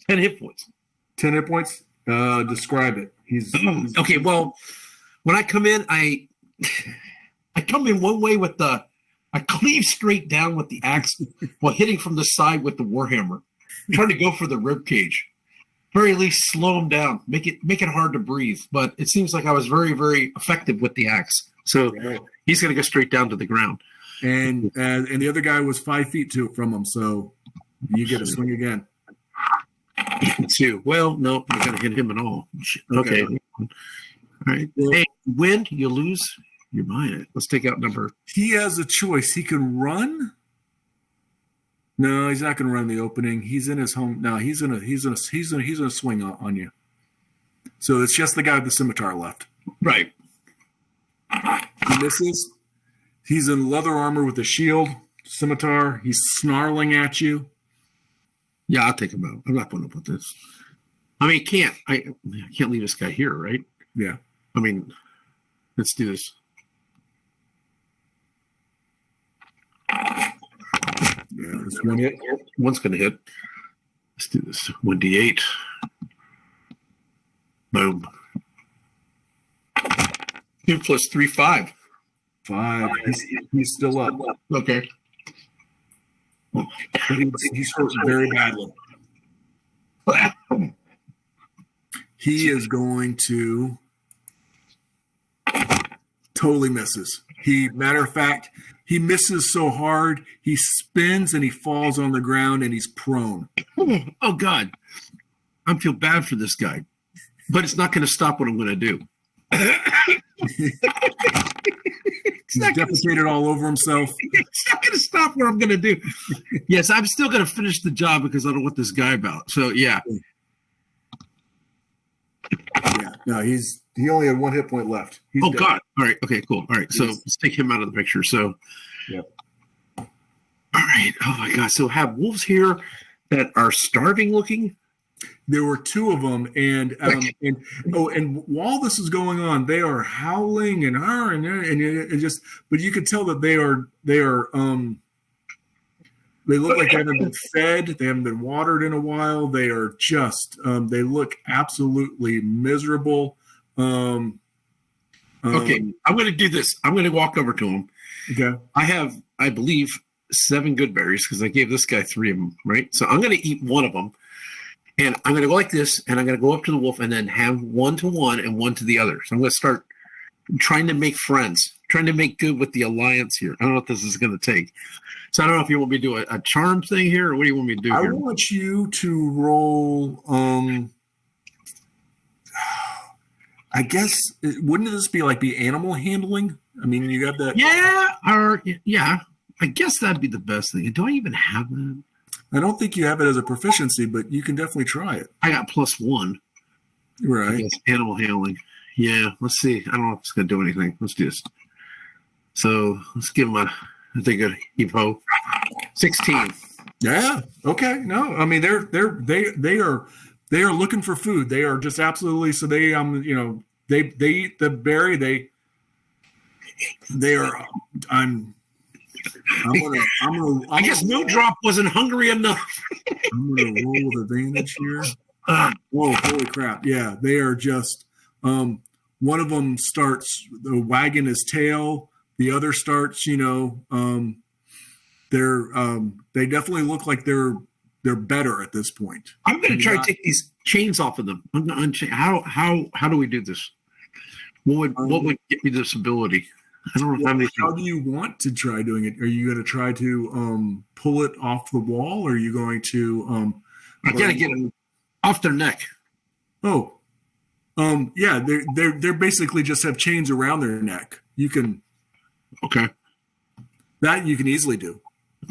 Speaker 1: 10 hit points.
Speaker 2: 10 hit points. Describe it. He's
Speaker 1: okay. Well, when I come in, I come in one way with I cleave straight down with the axe while hitting from the side with the warhammer. I'm trying to go for the rib cage. Very least slow him down, make it hard to breathe. But it seems like I was very, very effective with the axe. So he's going to go straight down to the ground.
Speaker 2: And the other guy was 5 feet from him, so you get a swing again.
Speaker 1: 2. Well, no, I'm going to hit him at all. Okay. All right. Hey, win, you lose, you're mine. Let's take out number.
Speaker 2: He has a choice. He can run. No, he's not going to run the opening. He's in his home. No, he's gonna swing on you. So it's just the guy with the scimitar left.
Speaker 1: Right.
Speaker 2: He misses. He's in leather armor with a shield, scimitar. He's snarling at you.
Speaker 1: Yeah, I'll take him out. I'm not putting up with this. I mean, I can't leave this guy here, right?
Speaker 2: Yeah.
Speaker 1: I mean, let's do this.
Speaker 2: Yeah, this one hit.
Speaker 1: One's going to hit. Let's do this. 1d8. Boom. 2 + 3, 5.
Speaker 2: 5. He's still up.
Speaker 1: Okay.
Speaker 2: He's hurt very badly. He is going to totally misses. Matter of fact, he misses so hard, he spins and he falls on the ground and he's prone.
Speaker 1: Oh God. I feel bad for this guy, but it's not going to stop what I'm going to do.
Speaker 2: He's defecated all over himself.
Speaker 1: It's not going to stop what I'm going to do. Yes, I'm still going to finish the job because I don't want this guy about. So, yeah.
Speaker 2: Yeah. No, he only had 1 hit point left. He's dead.
Speaker 1: God. All right. Okay, cool. All right. So let's take him out of the picture. So,
Speaker 2: yep.
Speaker 1: All right. Oh, my God. So have wolves here that are starving looking?
Speaker 2: There were 2 of them, and while this is going on, they are howling and just. But you could tell that they are. They look like they haven't been fed. They haven't been watered in a while. They are just. They look absolutely miserable.
Speaker 1: Okay, I'm going to do this. I'm going to walk over to them.
Speaker 2: Okay.
Speaker 1: I have, I believe, 7 good berries because I gave this guy 3 of them. Right. So I'm going to eat 1 of them. And I'm going to go like this, and I'm going to go up to the wolf and then have 1 to 1 and 1 to the other. So I'm going to start trying to make friends, trying to make good with the alliance here. I don't know what this is going to take. So I don't know if you want me to do a charm thing here, or what do you want me to do here?
Speaker 2: I want you to roll, I guess, wouldn't this be animal handling? I mean, you got that.
Speaker 1: Yeah. I guess that'd be the best thing. Do I even have that?
Speaker 2: I don't think you have it as a proficiency, but you can definitely try it.
Speaker 1: I got +1.
Speaker 2: Right.
Speaker 1: Animal handling. Yeah, let's see. I don't know if it's going to do anything. Let's do this. So let's give him a good Evo. 16.
Speaker 2: Yeah. Okay. No, I mean they are looking for food. They are just absolutely. So they they eat the berry. They are. I
Speaker 1: guess no drop wasn't hungry enough.
Speaker 2: I'm going to roll with advantage here. Whoa, holy crap. Yeah, they are just, one of them starts wagging his tail. The other starts, they definitely look like they're better at this point.
Speaker 1: I'm going to try to take these chains off of them. I'm going to unchain. How do we do this? What would get me this ability? I don't know
Speaker 2: how do you want to try doing it? Are you going to try to pull it off the wall? Or are you going to?
Speaker 1: I gotta get it off their neck.
Speaker 2: Oh, yeah. They're basically just have chains around their neck. You can.
Speaker 1: Okay.
Speaker 2: That you can easily do.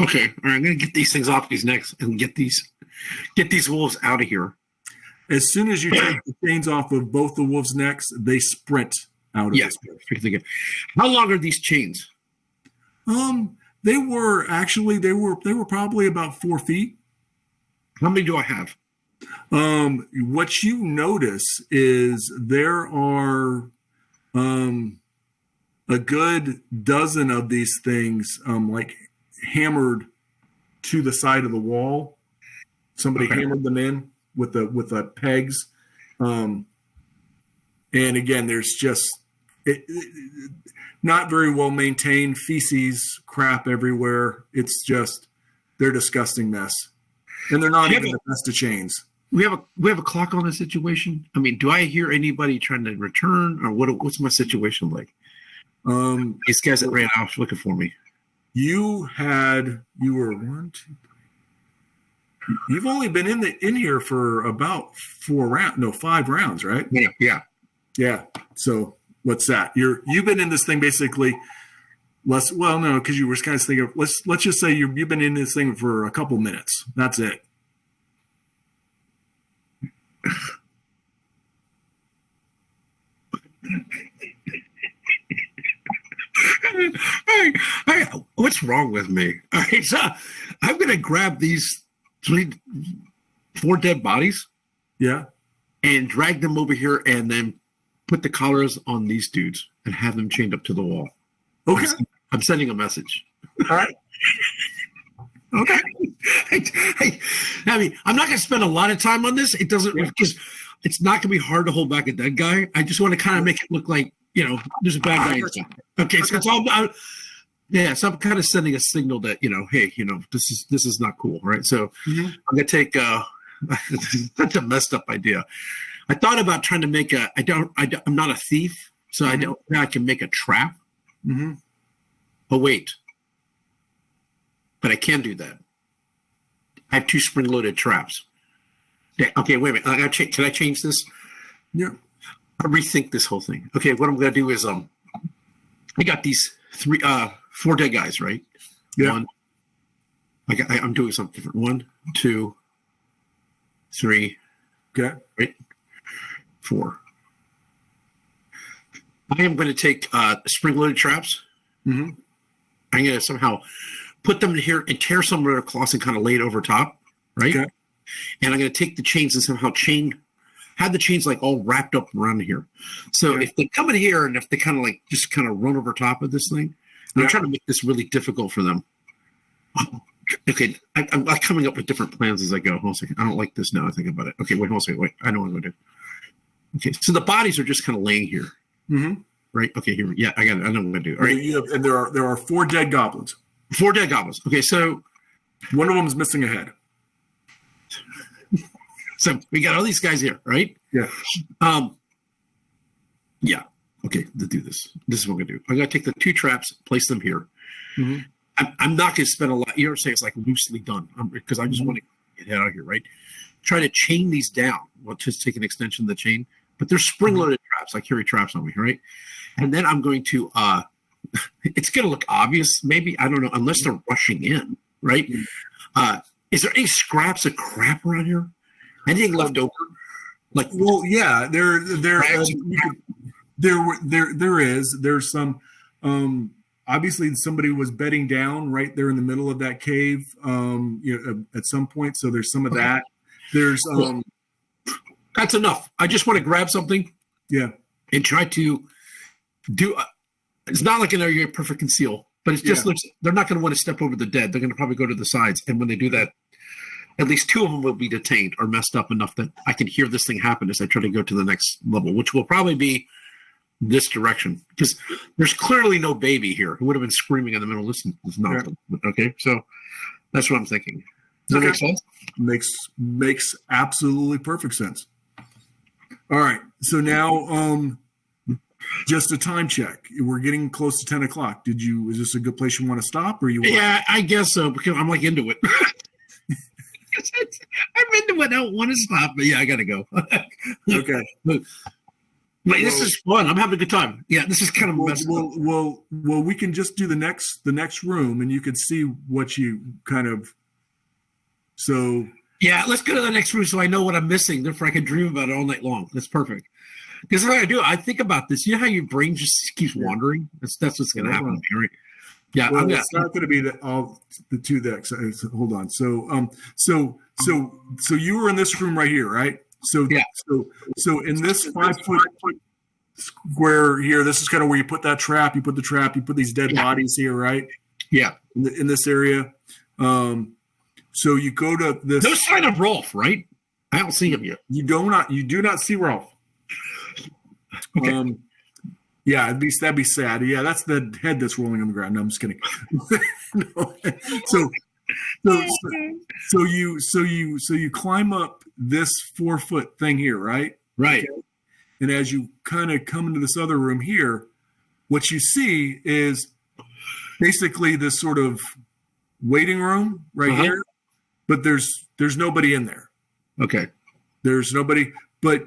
Speaker 1: Okay, all right. I'm gonna get these things off these necks and get these wolves out of here.
Speaker 2: As soon as you take the chains off of both the wolves' necks, they sprint out of this place.
Speaker 1: How long are these chains?
Speaker 2: They were probably about 4 feet.
Speaker 1: How many do I have?
Speaker 2: What you notice is there are a good dozen of these things like hammered to the side of the wall. Somebody hammered them in with the pegs. And again, there's just not very well maintained, feces, crap everywhere. It's just they're a disgusting mess. And they're not even the best of chains.
Speaker 1: We have a clock on the situation. I mean, do I hear anybody trying to return, or what's my situation like? These guys that ran off looking for me. You
Speaker 2: were 1, 2, 3. You've only been in here for about 5 rounds, right?
Speaker 1: Yeah.
Speaker 2: So what's that? You've been in this thing basically because you were kind of thinking. Let's just say you've been in this thing for a couple minutes. That's it.
Speaker 1: Hey, what's wrong with me? All right, so I'm going to grab these 4 dead bodies, and drag them over here, and then put the collars on these dudes and have them chained up to the wall.
Speaker 2: Okay,
Speaker 1: I'm sending a message.
Speaker 2: All right.
Speaker 1: Okay. I mean, I'm not going to spend a lot of time on this. It doesn't because it's not going to be hard to hold back a dead guy. I just want to kind of make it look like there's a bad guy inside. Okay, so it's all about. Yeah, so I'm kind of sending a signal that hey, this is not cool, right? So I'm going to take that's a messed up idea. I thought about trying to make I'm not a thief, so I don't think I can make a trap. Oh wait. But I can do that. I have 2 spring-loaded traps. Yeah, okay, wait a minute. Can I change this?
Speaker 2: Yeah.
Speaker 1: I rethink this whole thing. Okay, what I'm going to do is I got these 4 dead guys, right?
Speaker 2: Yeah.
Speaker 1: I'm doing something different. 1, 2, 3.
Speaker 2: Okay.
Speaker 1: Right. 4. I am going to take spring-loaded traps. I'm going to somehow put them in here and tear some of their cloths and kind of lay it over top, right?
Speaker 2: Okay.
Speaker 1: And I'm going to take the chains and somehow have the chains like all wrapped up around here. So if they come in here and if they kind of like just kind of run over top of this thing, and I'm trying to make this really difficult for them. Okay, I'm coming up with different plans as I go. Hold on a second. I don't like this now. I think about it. Okay, wait, hold on a second. Wait, I know what I'm going to do. Okay, so the bodies are just kind of laying here. Right? Okay, here. Yeah, I got it. I know what I'm going to do. All right.
Speaker 2: And there are 4 dead goblins.
Speaker 1: 4 dead goblins. Okay, so
Speaker 2: one of them is missing a head.
Speaker 1: So we got all these guys here, right?
Speaker 2: Yeah.
Speaker 1: Yeah. Okay, to do this. This is what I'm going to do. I'm going to take the 2 traps, place them here. I'm not going to spend a lot. You know what I'm saying? It's like loosely done because I just want to get out of here, right? Try to chain these down. Well, just take an extension of the chain. But they're spring-loaded traps. I carry traps on me, right? And then I'm going to it's going to look obvious, maybe. I don't know, unless they're rushing in, right? Is there any scraps of crap around here? Anything left over? Like,
Speaker 2: well, yeah, there is. There's some. Obviously, somebody was bedding down right there in the middle of that cave. At some point, so there's some of that. There's.
Speaker 1: That's enough. I just want to grab something.
Speaker 2: Yeah.
Speaker 1: And try to do. It's not like an area perfect conceal, but it just looks. They're not going to want to step over the dead. They're going to probably go to the sides, and when they do that, at least 2 of them will be detained or messed up enough that I can hear this thing happen as I try to go to the next level, which will probably be this direction because there's clearly no baby here who would have been screaming in the middle. Listen, it's not. Okay, so that's what I'm thinking. Does that make sense?
Speaker 2: Makes absolutely perfect sense. All right, so now just a time check. We're getting close to 10 o'clock. Is this a good place you want to stop, or you?
Speaker 1: Yeah, I guess so because I'm like into it. I'm into it. I don't want to stop, but yeah, I got to go.
Speaker 2: Okay.
Speaker 1: Like, this is fun. I'm having a good time. Yeah, this is kind of messed up.
Speaker 2: Well, we can just do the next room, and you can see what you kind of. So
Speaker 1: yeah, let's go to the next room so I know what I'm missing. Therefore, I can dream about it all night long. That's perfect. Because what I do, I think about this. You know how your brain just keeps wandering? That's what's going to happen, right? Yeah,
Speaker 2: well, it's not going to be all the two decks. Hold on. So you were in this room right here, right? So
Speaker 1: yeah.
Speaker 2: So in this 5-foot square here, this is kind of where you put that trap. You put the trap. You put these dead bodies here, right?
Speaker 1: Yeah.
Speaker 2: In this area. So you go to this.
Speaker 1: No sign of Rolf, right? I don't see him yet.
Speaker 2: You do not see Rolf.
Speaker 1: Okay.
Speaker 2: Yeah, that'd be sad. Yeah, that's the head that's rolling on the ground. No, I'm just kidding. No. So you climb up this 4-foot thing here, right?
Speaker 1: Right.
Speaker 2: Okay. And as you kind of come into this other room here, what you see is basically this sort of waiting room right here, but there's nobody in there.
Speaker 1: Okay.
Speaker 2: There's nobody, but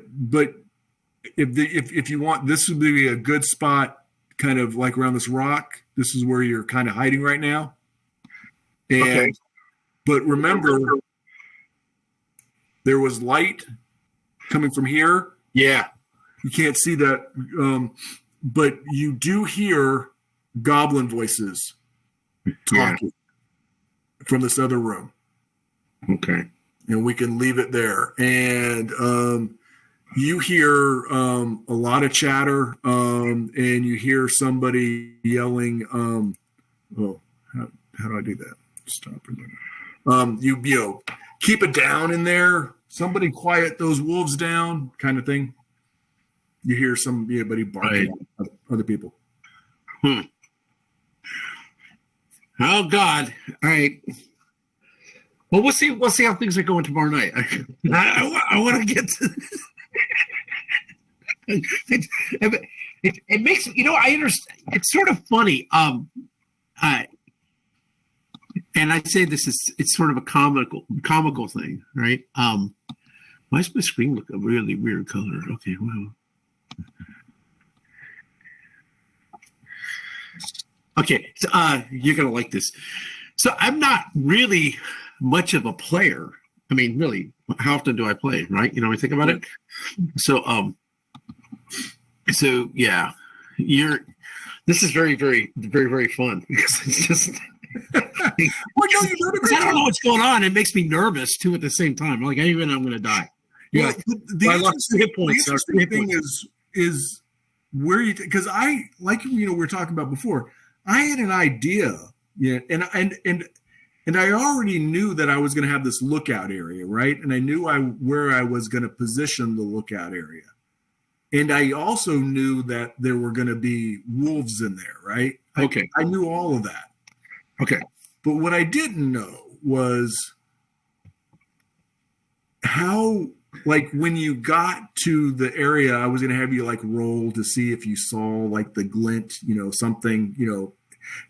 Speaker 2: if you want, this would be a good spot, kind of like around this rock. This is where you're kind of hiding right now. And but remember, there was light coming from here.
Speaker 1: Yeah,
Speaker 2: you can't see that, but you do hear goblin voices talking from this other room.
Speaker 1: Okay,
Speaker 2: and we can leave it there. And you hear a lot of chatter, and you hear somebody yelling. How do I do that? Stop. You keep it down in there. Somebody quiet those wolves down, kind of thing. You hear somebody barking at other people.
Speaker 1: Oh God! All right. Well, we'll see. We'll see how things are going tomorrow night. I want to get to. It makes I understand. It's sort of funny. And I say it's sort of a comical thing, right? Why does my screen look a really weird color? Okay, well. Okay, so you're gonna like this. So I'm not really much of a player. I mean, really, how often do I play? Right? I think about it. So yeah, this is very, very, very, very fun because it's just. I don't know what's going on. It makes me nervous too at the same time. Like I'm going to die. Yeah,
Speaker 2: the
Speaker 1: I lost 3 hit points.
Speaker 2: The interesting thing is where you because I like we were talking about before. I had an idea, and I already knew that I was going to have this lookout area, right? And I knew where I was going to position the lookout area. And I also knew that there were going to be wolves in there, right?
Speaker 1: Okay.
Speaker 2: I knew all of that.
Speaker 1: Okay.
Speaker 2: But what I didn't know was how, like, when you got to the area, I was going to have you, like, roll to see if you saw, like, the glint, something,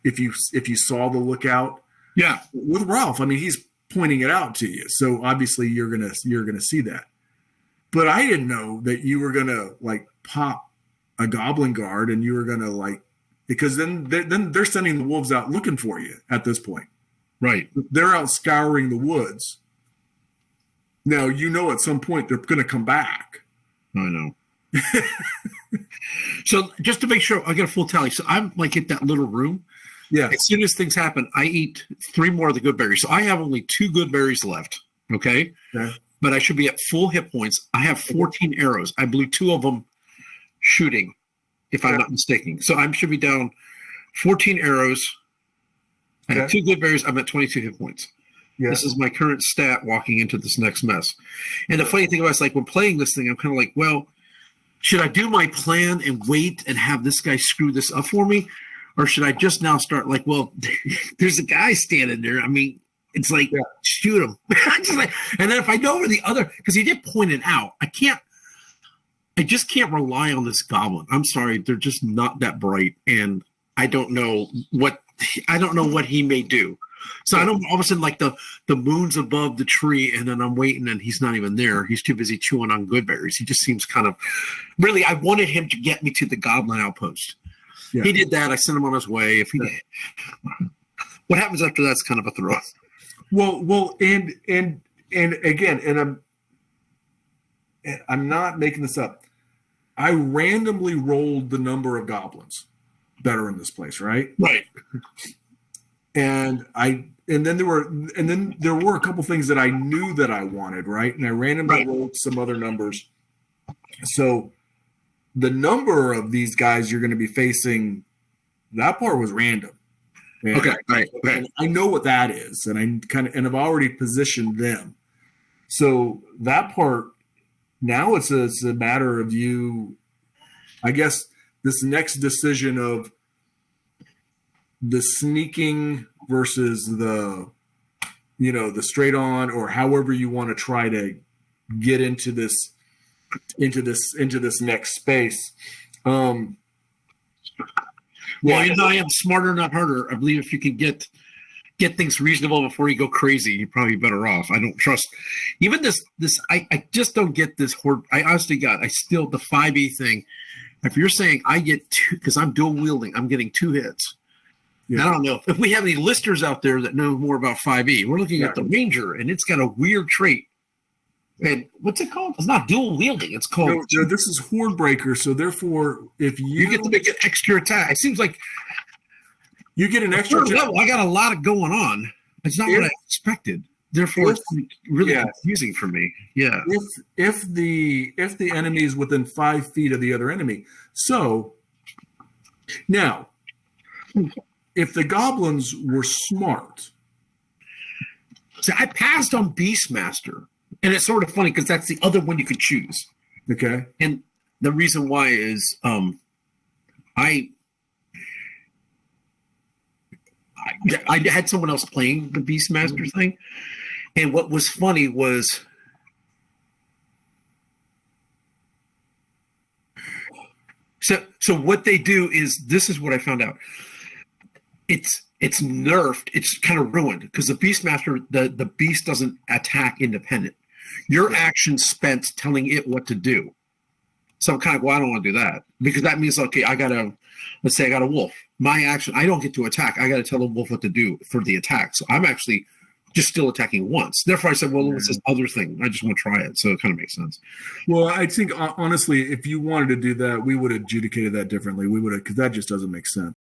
Speaker 2: if you saw the lookout.
Speaker 1: Yeah.
Speaker 2: With Ralph, I mean, he's pointing it out to you. So obviously you're going to see that. But I didn't know that you were going to, like, pop a goblin guard and you were going to, like, because then they're sending the wolves out looking for you at this point.
Speaker 1: Right.
Speaker 2: They're out scouring the woods. Now, at some point they're going to come back.
Speaker 1: I know. So just to make sure I get a full tally. So I'm like in that little room.
Speaker 2: Yeah.
Speaker 1: As soon as things happen, I eat 3 more of the good berries. So I have only 2 good berries left. Okay. But I should be at full hit points. I have 14 arrows. I blew 2 of them shooting, if I'm not mistaken. So I should be down 14 arrows. I have 2 good berries. I'm at 22 hit points. Yeah. This is my current stat walking into this next mess. And the funny thing about it is, like, when playing this thing, I'm kind of like, well, should I do my plan and wait and have this guy screw this up for me? Or should I just now start like, well, there's a guy standing there. I mean, it's like, shoot him. And then if I know where the other, because he did point it out, I just can't rely on this goblin. I'm sorry. They're just not that bright. And I don't know what he may do. So I don't all of a sudden like the moon's above the tree, and then I'm waiting, and he's not even there. He's too busy chewing on good berries. He just seems kind of really. I wanted him to get me to the Goblin Outpost. Yeah. He did that. I sent him on his way. If he did, what happens after that's kind of a throw.
Speaker 2: Well, and again, and I'm not making this up. I randomly rolled the number of goblins that are in this place, right?
Speaker 1: Right.
Speaker 2: And then there were a couple things that I knew that I wanted, right? And I randomly rolled some other numbers. So the number of these guys you're going to be facing, that part was random. And
Speaker 1: okay, right.
Speaker 2: And I know what that is, and I've already positioned them. So that part, now it's a matter of you, I guess, this next decision of the sneaking versus the straight on, or however you want to try to get into this next space.
Speaker 1: Well, I am smarter, not harder. I believe if you can get things reasonable before you go crazy, you're probably better off. I don't trust even this. I just don't get this horde. I honestly got. I still the 5e thing. If you're saying I get two because I'm dual wielding, I'm getting 2 hits. Yeah. I don't know if we have any listeners out there that know more about 5e. We're looking at the Ranger, and it's got a weird trait. And what's it called? It's not dual wielding. It's called.
Speaker 2: No, this is Hornbreaker. So therefore, if you
Speaker 1: get to make an extra attack, it seems like
Speaker 2: you get an extra
Speaker 1: level. I got a lot of going on. It's not what I expected. Therefore, it's really confusing for me. Yeah.
Speaker 2: If the enemy is within 5 feet of the other enemy, so now if the goblins were smart,
Speaker 1: see, I passed on Beastmaster. And it's sort of funny because that's the other one you could choose.
Speaker 2: Okay.
Speaker 1: And the reason why is I had someone else playing the Beastmaster thing. And what was funny was so what they do is this is what I found out. It's nerfed. It's kind of ruined because the Beastmaster, the beast doesn't attack independent. Your action spent telling it what to do. So I'm kind of, well, I don't want to do that because that means, okay, let's say I got a wolf. My action, I don't get to attack. I got to tell the wolf what to do for the attack. So I'm actually just still attacking once. Therefore, I said, well, what's this other thing? I just want to try it. So it kind of makes sense.
Speaker 2: Well, I think, honestly, if you wanted to do that, we would have adjudicated that differently. We would have, because that just doesn't make sense.